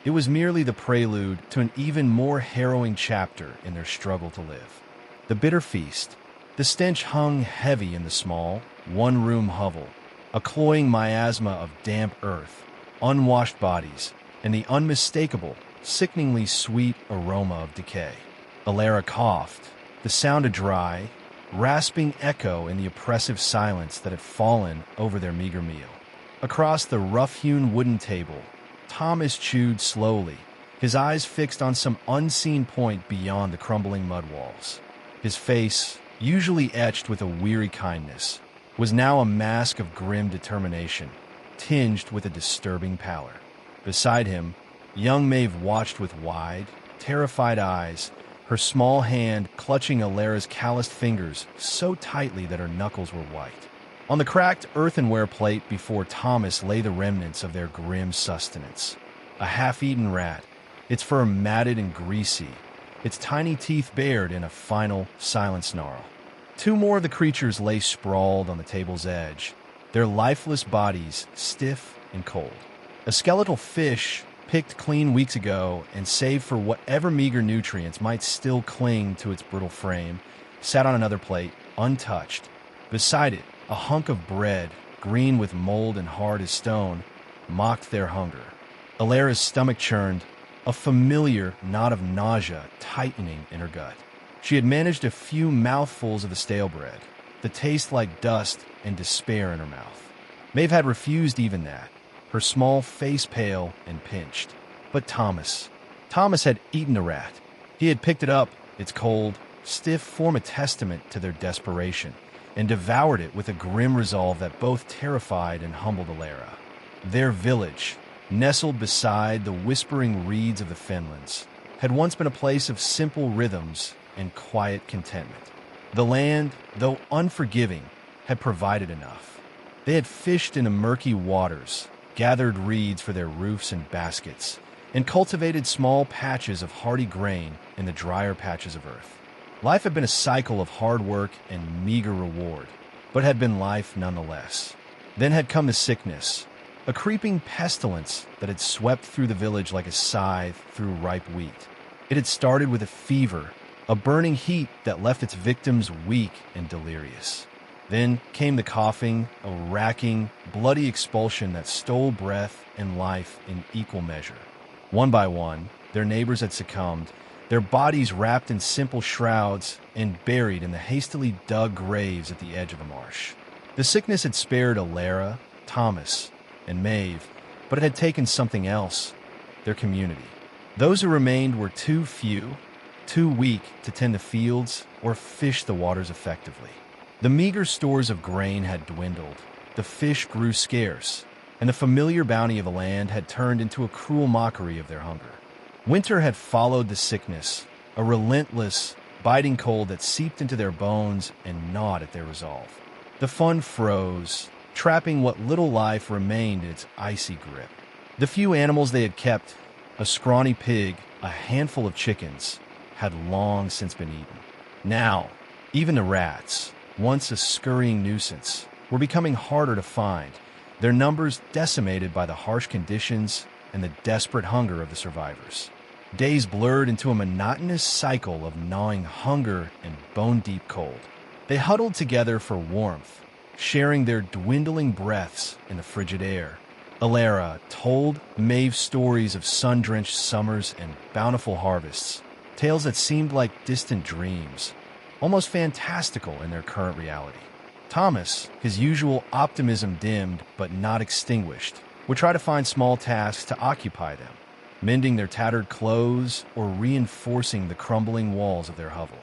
It was merely the prelude to an even more harrowing chapter in their struggle to live. The bitter feast. The stench hung heavy in the small, one-room hovel, a cloying miasma of damp earth, unwashed bodies, and the unmistakable, sickeningly sweet aroma of decay. Alara coughed, the sound a dry, rasping echo in the oppressive silence that had fallen over their meager meal. Across the rough-hewn wooden table, Thomas chewed slowly, his eyes fixed on some unseen point beyond the crumbling mud walls. His face, usually etched with a weary kindness, was now a mask of grim determination, tinged with a disturbing pallor. Beside him, young Maeve watched with wide, terrified eyes, her small hand clutching Alara's calloused fingers so tightly that her knuckles were white. On the cracked earthenware plate before Thomas lay the remnants of their grim sustenance. A half-eaten rat, its fur matted and greasy, its tiny teeth bared in a final, silent snarl. Two more of the creatures lay sprawled on the table's edge, their lifeless bodies stiff and cold. A skeletal fish, picked clean weeks ago and saved for whatever meager nutrients might still cling to its brittle frame, sat on another plate, untouched. Beside it, a hunk of bread, green with mold and hard as stone, mocked their hunger. Alara's stomach churned, a familiar knot of nausea tightening in her gut. She had managed a few mouthfuls of the stale bread, the taste like dust and despair in her mouth. Maeve had refused even that, her small face pale and pinched. But Thomas had eaten the rat. He had picked it up, its cold, stiff form a testament to their desperation, and devoured it with a grim resolve that both terrified and humbled Alara. Their village, nestled beside the whispering reeds of the fenlands, had once been a place of simple rhythms and quiet contentment. The land, though unforgiving, had provided enough. They had fished in the murky waters, gathered reeds for their roofs and baskets, and cultivated small patches of hardy grain in the drier patches of earth. Life had been a cycle of hard work and meager reward, but had been life nonetheless. Then had come the sickness, a creeping pestilence that had swept through the village like a scythe through ripe wheat. It had started with a fever, a burning heat that left its victims weak and delirious. Then came the coughing, a racking, bloody expulsion that stole breath and life in equal measure. One by one, their neighbors had succumbed, their bodies wrapped in simple shrouds and buried in the hastily dug graves at the edge of the marsh. The sickness had spared Alara, Thomas, and Maeve, but it had taken something else, their community. Those who remained were too few, too weak to tend the fields or fish the waters effectively. The meager stores of grain had dwindled, the fish grew scarce, and the familiar bounty of the land had turned into a cruel mockery of their hunger. Winter had followed the sickness, a relentless, biting cold that seeped into their bones and gnawed at their resolve. The fun froze, trapping what little life remained in its icy grip. The few animals they had kept, a scrawny pig, a handful of chickens, had long since been eaten. Now, even the rats, once a scurrying nuisance, were becoming harder to find, their numbers decimated by the harsh conditions and the desperate hunger of the survivors. Days blurred into a monotonous cycle of gnawing hunger and bone-deep cold. They huddled together for warmth, sharing their dwindling breaths in the frigid air. Alara told Maeve stories of sun-drenched summers and bountiful harvests, tales that seemed like distant dreams, almost fantastical in their current reality. Thomas, his usual optimism dimmed but not extinguished, would try to find small tasks to occupy them, mending their tattered clothes or reinforcing the crumbling walls of their hovel.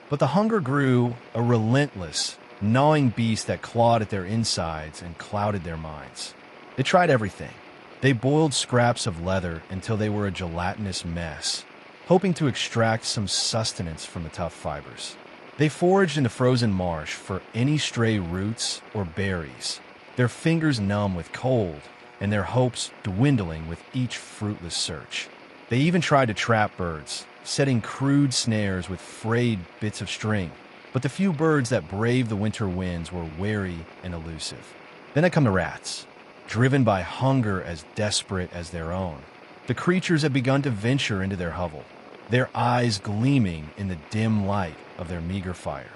But the hunger grew, a relentless, gnawing beast that clawed at their insides and clouded their minds. They tried everything. They boiled scraps of leather until they were a gelatinous mess, hoping to extract some sustenance from the tough fibers. They foraged in the frozen marsh for any stray roots or berries, their fingers numb with cold and their hopes dwindling with each fruitless search. They even tried to trap birds, setting crude snares with frayed bits of string, but the few birds that braved the winter winds were wary and elusive. Then had come the rats, driven by hunger as desperate as their own. The creatures had begun to venture into their hovel, their eyes gleaming in the dim light of their meager fire.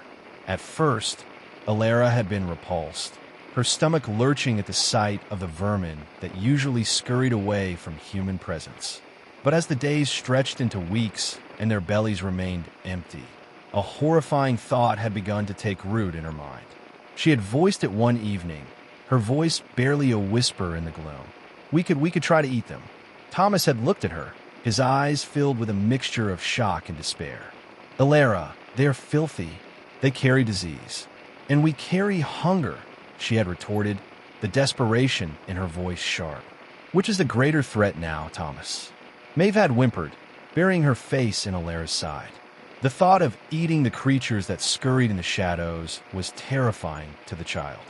At first, Alara had been repulsed, her stomach lurching at the sight of the vermin that usually scurried away from human presence. But as the days stretched into weeks and their bellies remained empty, a horrifying thought had begun to take root in her mind. She had voiced it one evening, her voice barely a whisper in the gloom. We could try to eat them. Thomas had looked at her, his eyes filled with a mixture of shock and despair. Alara, they're filthy. They carry disease. And we carry hunger, she had retorted, the desperation in her voice sharp. Which is the greater threat now, Thomas? Maeve had whimpered, burying her face in Alara's side. The thought of eating the creatures that scurried in the shadows was terrifying to the child.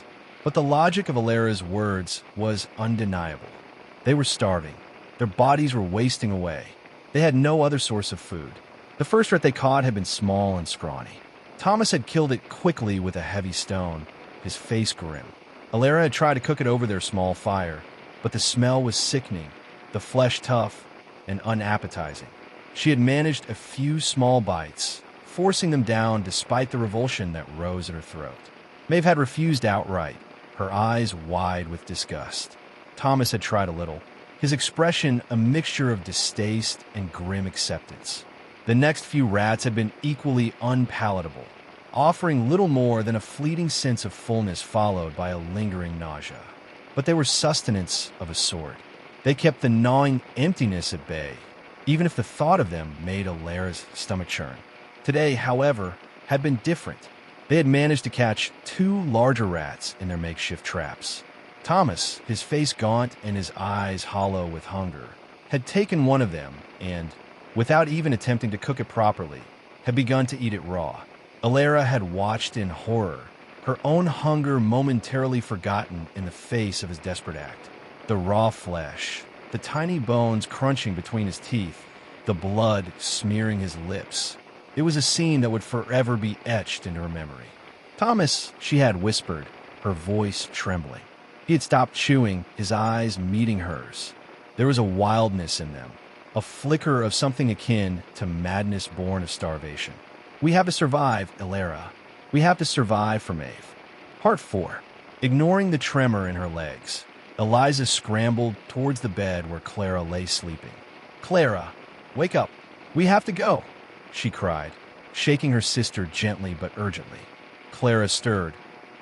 But the logic of Alara's words was undeniable. They were starving. Their bodies were wasting away. They had no other source of food. The first rat they caught had been small and scrawny. Thomas had killed it quickly with a heavy stone, his face grim. Alara had tried to cook it over their small fire, but the smell was sickening, the flesh tough and unappetizing. She had managed a few small bites, forcing them down despite the revulsion that rose at her throat. Maeve had refused outright, her eyes wide with disgust. Thomas had tried a little, his expression a mixture of distaste and grim acceptance. The next few rats had been equally unpalatable, offering little more than a fleeting sense of fullness followed by a lingering nausea. But they were sustenance of a sort. They kept the gnawing emptiness at bay, even if the thought of them made Alara's stomach churn. Today, however, had been different. They had managed to catch 2 larger rats in their makeshift traps. Thomas, his face gaunt and his eyes hollow with hunger, had taken one of them and, without even attempting to cook it properly, had begun to eat it raw. Alara had watched in horror, her own hunger momentarily forgotten in the face of his desperate act. The raw flesh, the tiny bones crunching between his teeth, the blood smearing his lips. It was a scene that would forever be etched into her memory. Thomas, she had whispered, her voice trembling. He had stopped chewing, his eyes meeting hers. There was a wildness in them, a flicker of something akin to madness born of starvation. We have to survive, Elara. We have to survive for Maeve. Part 4. Ignoring the tremor in her legs, Eliza scrambled towards the bed where Clara lay sleeping. Clara, wake up. We have to go, she cried, shaking her sister gently but urgently. Clara stirred,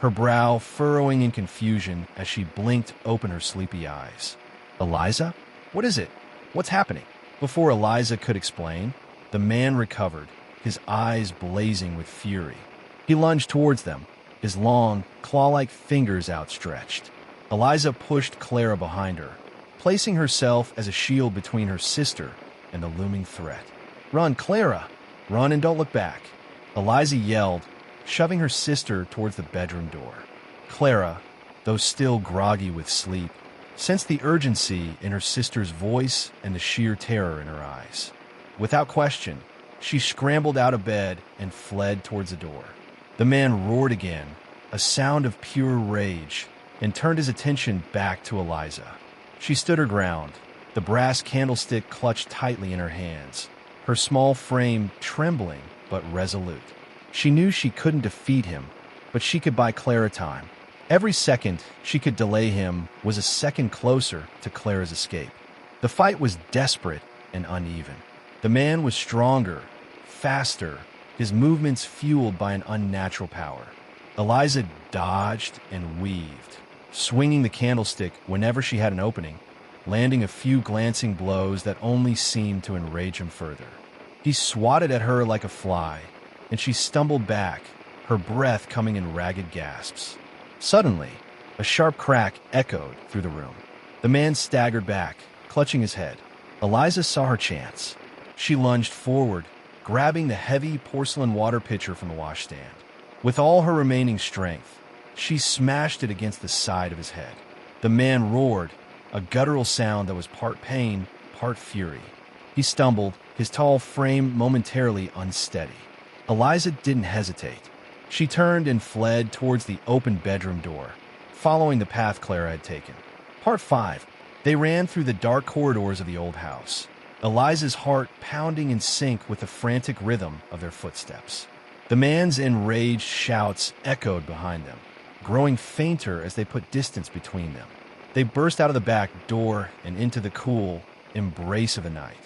her brow furrowing in confusion as she blinked open her sleepy eyes. Eliza? What is it? What's happening? Before Eliza could explain, the man recovered, his eyes blazing with fury. He lunged towards them, his long, claw-like fingers outstretched. Eliza pushed Clara behind her, placing herself as a shield between her sister and the looming threat. Run, Clara! Run and don't look back, Eliza yelled, shoving her sister towards the bedroom door. Clara, though still groggy with sleep, sensed the urgency in her sister's voice and the sheer terror in her eyes. Without question, she scrambled out of bed and fled towards the door. The man roared again, a sound of pure rage, and turned his attention back to Eliza. She stood her ground, the brass candlestick clutched tightly in her hands, her small frame trembling but resolute. She knew she couldn't defeat him, but she could buy Clara time. Every second she could delay him was a second closer to Clara's escape. The fight was desperate and uneven. The man was stronger, faster, his movements fueled by an unnatural power. Eliza dodged and weaved, swinging the candlestick whenever she had an opening, landing a few glancing blows that only seemed to enrage him further. He swatted at her like a fly, and she stumbled back, her breath coming in ragged gasps. Suddenly, a sharp crack echoed through the room. The man staggered back, clutching his head. Eliza saw her chance. She lunged forward, grabbing the heavy porcelain water pitcher from the washstand. With all her remaining strength, she smashed it against the side of his head. The man roared, a guttural sound that was part pain, part fury. He stumbled, his tall frame momentarily unsteady. Eliza didn't hesitate. She turned and fled towards the open bedroom door, following the path Clara had taken. Part 5. They ran through the dark corridors of the old house, Eliza's heart pounding in sync with the frantic rhythm of their footsteps. The man's enraged shouts echoed behind them, growing fainter as they put distance between them. They burst out of the back door and into the cool embrace of the night.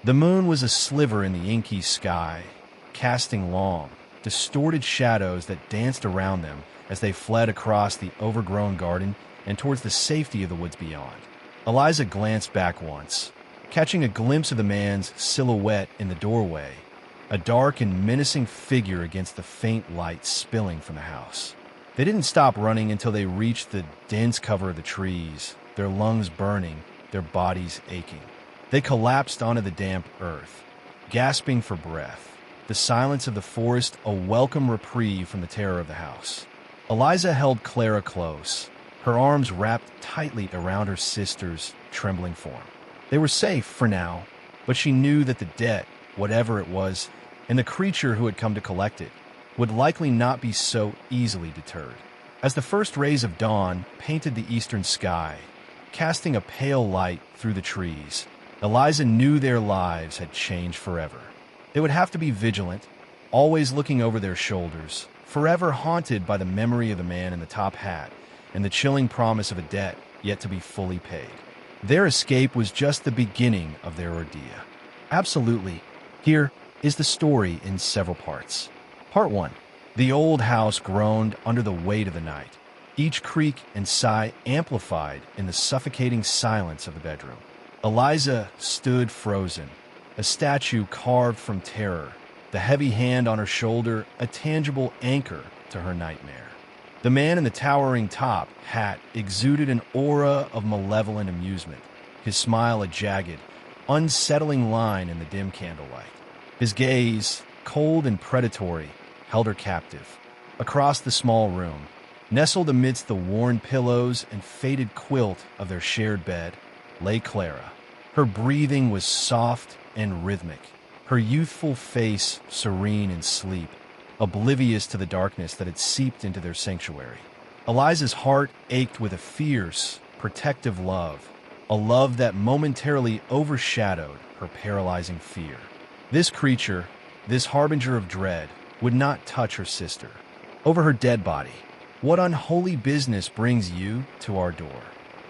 The moon was a sliver in the inky sky, casting long, distorted shadows that danced around them as they fled across the overgrown garden and towards the safety of the woods beyond. Eliza glanced back once, catching a glimpse of the man's silhouette in the doorway, a dark and menacing figure against the faint light spilling from the house. They didn't stop running until they reached the dense cover of the trees, their lungs burning, their bodies aching. They collapsed onto the damp earth, gasping for breath, the silence of the forest a welcome reprieve from the terror of the house. Eliza held Clara close, her arms wrapped tightly around her sister's trembling form. They were safe for now, but she knew that the debt, whatever it was, and the creature who had come to collect it, would likely not be so easily deterred. As the first rays of dawn painted the eastern sky, casting a pale light through the trees, Eliza knew their lives had changed forever. They would have to be vigilant, always looking over their shoulders, forever haunted by the memory of the man in the top hat and the chilling promise of a debt yet to be fully paid. Their escape was just the beginning of their ordeal. Absolutely. Here is the story in several parts. Part 1. The old house groaned under the weight of the night, each creak and sigh amplified in the suffocating silence of the bedroom. Eliza stood frozen, a statue carved from terror, the heavy hand on her shoulder a tangible anchor to her nightmare. The man in the towering top hat exuded an aura of malevolent amusement, his smile a jagged, unsettling line in the dim candlelight. His gaze, cold and predatory, held her captive. Across the small room, nestled amidst the worn pillows and faded quilt of their shared bed, lay Clara. Her breathing was soft and rhythmic, her youthful face serene in sleep, oblivious to the darkness that had seeped into their sanctuary. Eliza's heart ached with a fierce, protective love, a love that momentarily overshadowed her paralyzing fear. This creature, this harbinger of dread, would not touch her sister. Over her dead body. What unholy business brings you to our door?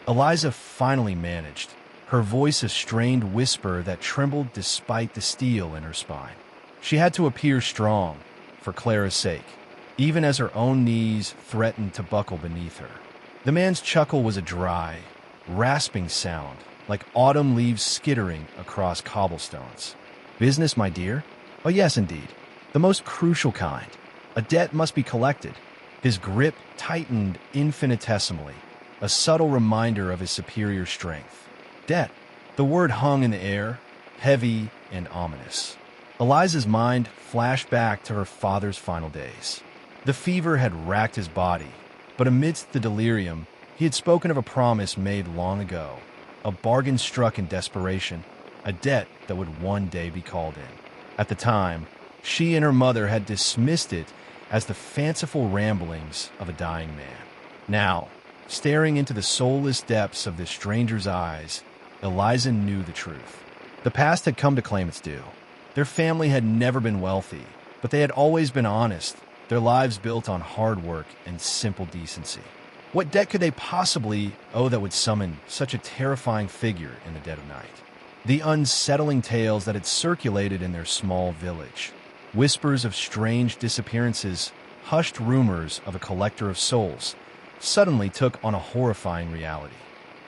Eliza finally managed, her voice a strained whisper that trembled despite the steel in her spine. She had to appear strong, for Clara's sake, even as her own knees threatened to buckle beneath her. The man's chuckle was a dry, rasping sound, like autumn leaves skittering across cobblestones. Business, my dear? Oh yes, indeed. The most crucial kind. A debt must be collected. His grip tightened infinitesimally, a subtle reminder of his superior strength. Debt. The word hung in the air, heavy and ominous. Eliza's mind flashed back to her father's final days. The fever had racked his body, but amidst the delirium, he had spoken of a promise made long ago, a bargain struck in desperation, a debt that would one day be called in. At the time, she and her mother had dismissed it as the fanciful ramblings of a dying man. Now, staring into the soulless depths of this stranger's eyes, Eliza knew the truth. The past had come to claim its due. Their family had never been wealthy, but they had always been honest, their lives built on hard work and simple decency. What debt could they possibly owe that would summon such a terrifying figure in the dead of night? The unsettling tales that had circulated in their small village, whispers of strange disappearances, hushed rumors of a collector of souls, suddenly took on a horrifying reality.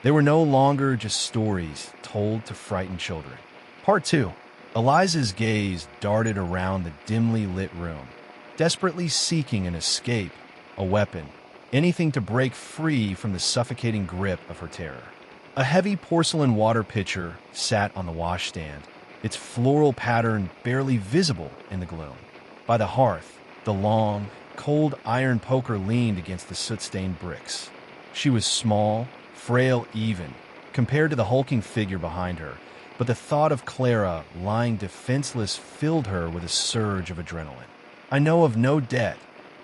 They were no longer just stories told to frighten children. Part 2. Eliza's gaze darted around the dimly lit room, desperately seeking an escape, a weapon, anything to break free from the suffocating grip of her terror. A heavy porcelain water pitcher sat on the washstand, its floral pattern barely visible in the gloom. By the hearth, the long, cold iron poker leaned against the soot-stained bricks. She was small, frail even, compared to the hulking figure behind her, but the thought of Clara lying defenseless filled her with a surge of adrenaline. "I know of no debt,"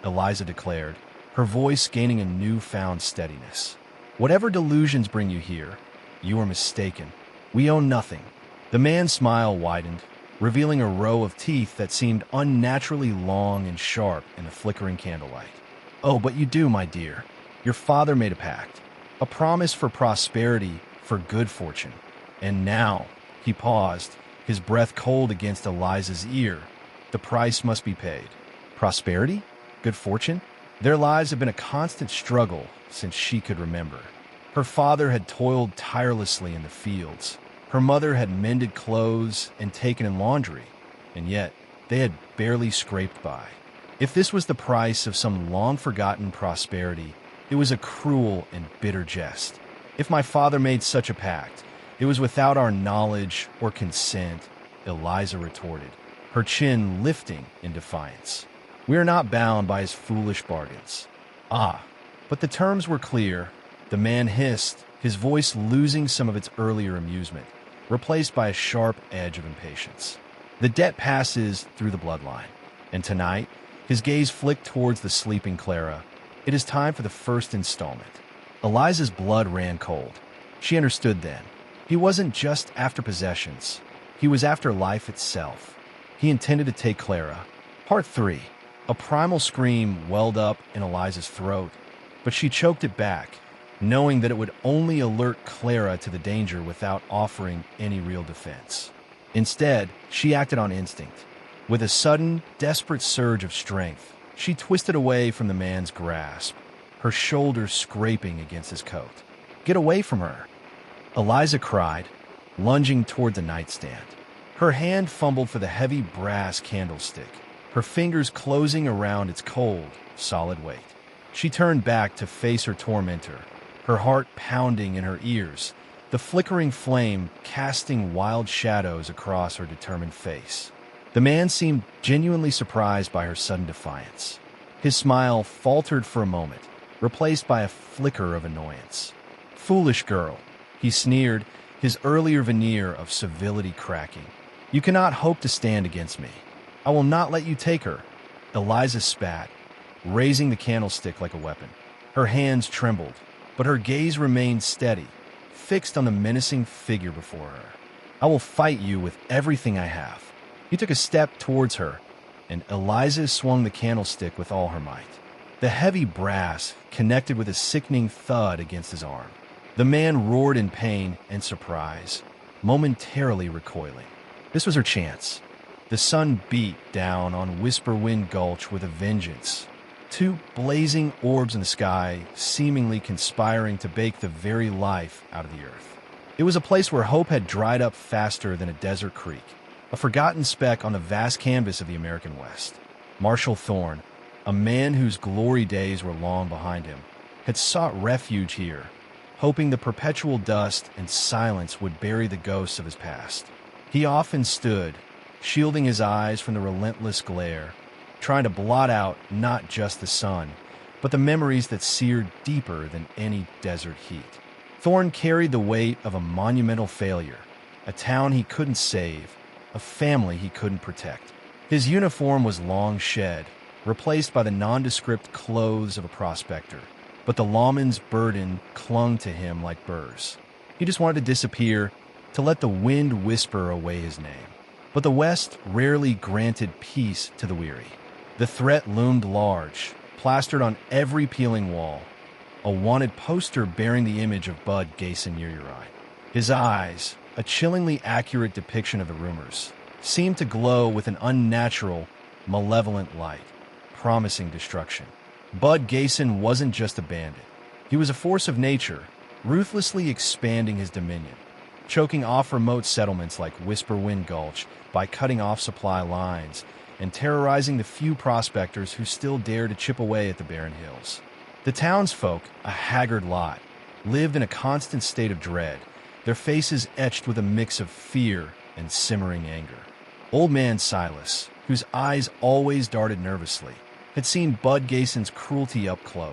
Eliza declared, her voice gaining a newfound steadiness. "Whatever delusions bring you here, you are mistaken. We owe nothing." The man's smile widened, revealing a row of teeth that seemed unnaturally long and sharp in the flickering candlelight. "Oh, but you do, my dear. Your father made a pact, a promise for prosperity, for good fortune. And now," he paused, his breath cold against Eliza's ear, "the price must be paid." Prosperity? Good fortune? Their lives had been a constant struggle since she could remember. Her father had toiled tirelessly in the fields. Her mother had mended clothes and taken in laundry, and yet they had barely scraped by. If this was the price of some long-forgotten prosperity, it was a cruel and bitter jest. If my father made such a pact, it was without our knowledge or consent, Eliza retorted, her chin lifting in defiance. We are not bound by his foolish bargains. Ah, but the terms were clear. The man hissed, his voice losing some of its earlier amusement, replaced by a sharp edge of impatience. The debt passes through the bloodline, and tonight, his gaze flicked towards the sleeping Clara. It is time for the first installment. Eliza's blood ran cold. She understood then. He wasn't just after possessions. He was after life itself. He intended to take Clara. Part 3. A primal scream welled up in Eliza's throat, but she choked it back, knowing that it would only alert Clara to the danger without offering any real defense. Instead, she acted on instinct. With a sudden, desperate surge of strength, she twisted away from the man's grasp, her shoulders scraping against his coat. "Get away from her!" Eliza cried, lunging toward the nightstand. Her hand fumbled for the heavy brass candlestick, her fingers closing around its cold, solid weight. She turned back to face her tormentor, her heart pounding in her ears, the flickering flame casting wild shadows across her determined face. The man seemed genuinely surprised by her sudden defiance. His smile faltered for a moment, replaced by a flicker of annoyance. "Foolish girl," he sneered, his earlier veneer of civility cracking. "You cannot hope to stand against me. I will not let you take her." Eliza spat, raising the candlestick like a weapon. Her hands trembled, but her gaze remained steady, fixed on the menacing figure before her. "I will fight you with everything I have." He took a step towards her, and Eliza swung the candlestick with all her might. The heavy brass connected with a sickening thud against his arm. The man roared in pain and surprise, momentarily recoiling. This was her chance. The sun beat down on Whisperwind Gulch with a vengeance. Two blazing orbs in the sky, seemingly conspiring to bake the very life out of the earth. It was a place where hope had dried up faster than a desert creek, a forgotten speck on the vast canvas of the American West. Marshall Thorne, a man whose glory days were long behind him, had sought refuge here, hoping the perpetual dust and silence would bury the ghosts of his past. He often stood, shielding his eyes from the relentless glare, trying to blot out not just the sun, but the memories that seared deeper than any desert heat. Thorne carried the weight of a monumental failure, a town he couldn't save, a family he couldn't protect. His uniform was long shed, replaced by the nondescript clothes of a prospector, but the lawman's burden clung to him like burrs. He just wanted to disappear, to let the wind whisper away his name. But the West rarely granted peace to the weary. The threat loomed large, plastered on every peeling wall, a wanted poster bearing the image of Bud Gayson near your eye. His eyes, a chillingly accurate depiction of the rumors, seemed to glow with an unnatural, malevolent light, promising destruction. Bud Gayson wasn't just a bandit. He was a force of nature, ruthlessly expanding his dominion, choking off remote settlements like Whisperwind Gulch by cutting off supply lines and terrorizing the few prospectors who still dared to chip away at the barren hills. The townsfolk, a haggard lot, lived in a constant state of dread, their faces etched with a mix of fear and simmering anger. Old Man Silas, whose eyes always darted nervously, had seen Bud Gayson's cruelty up close.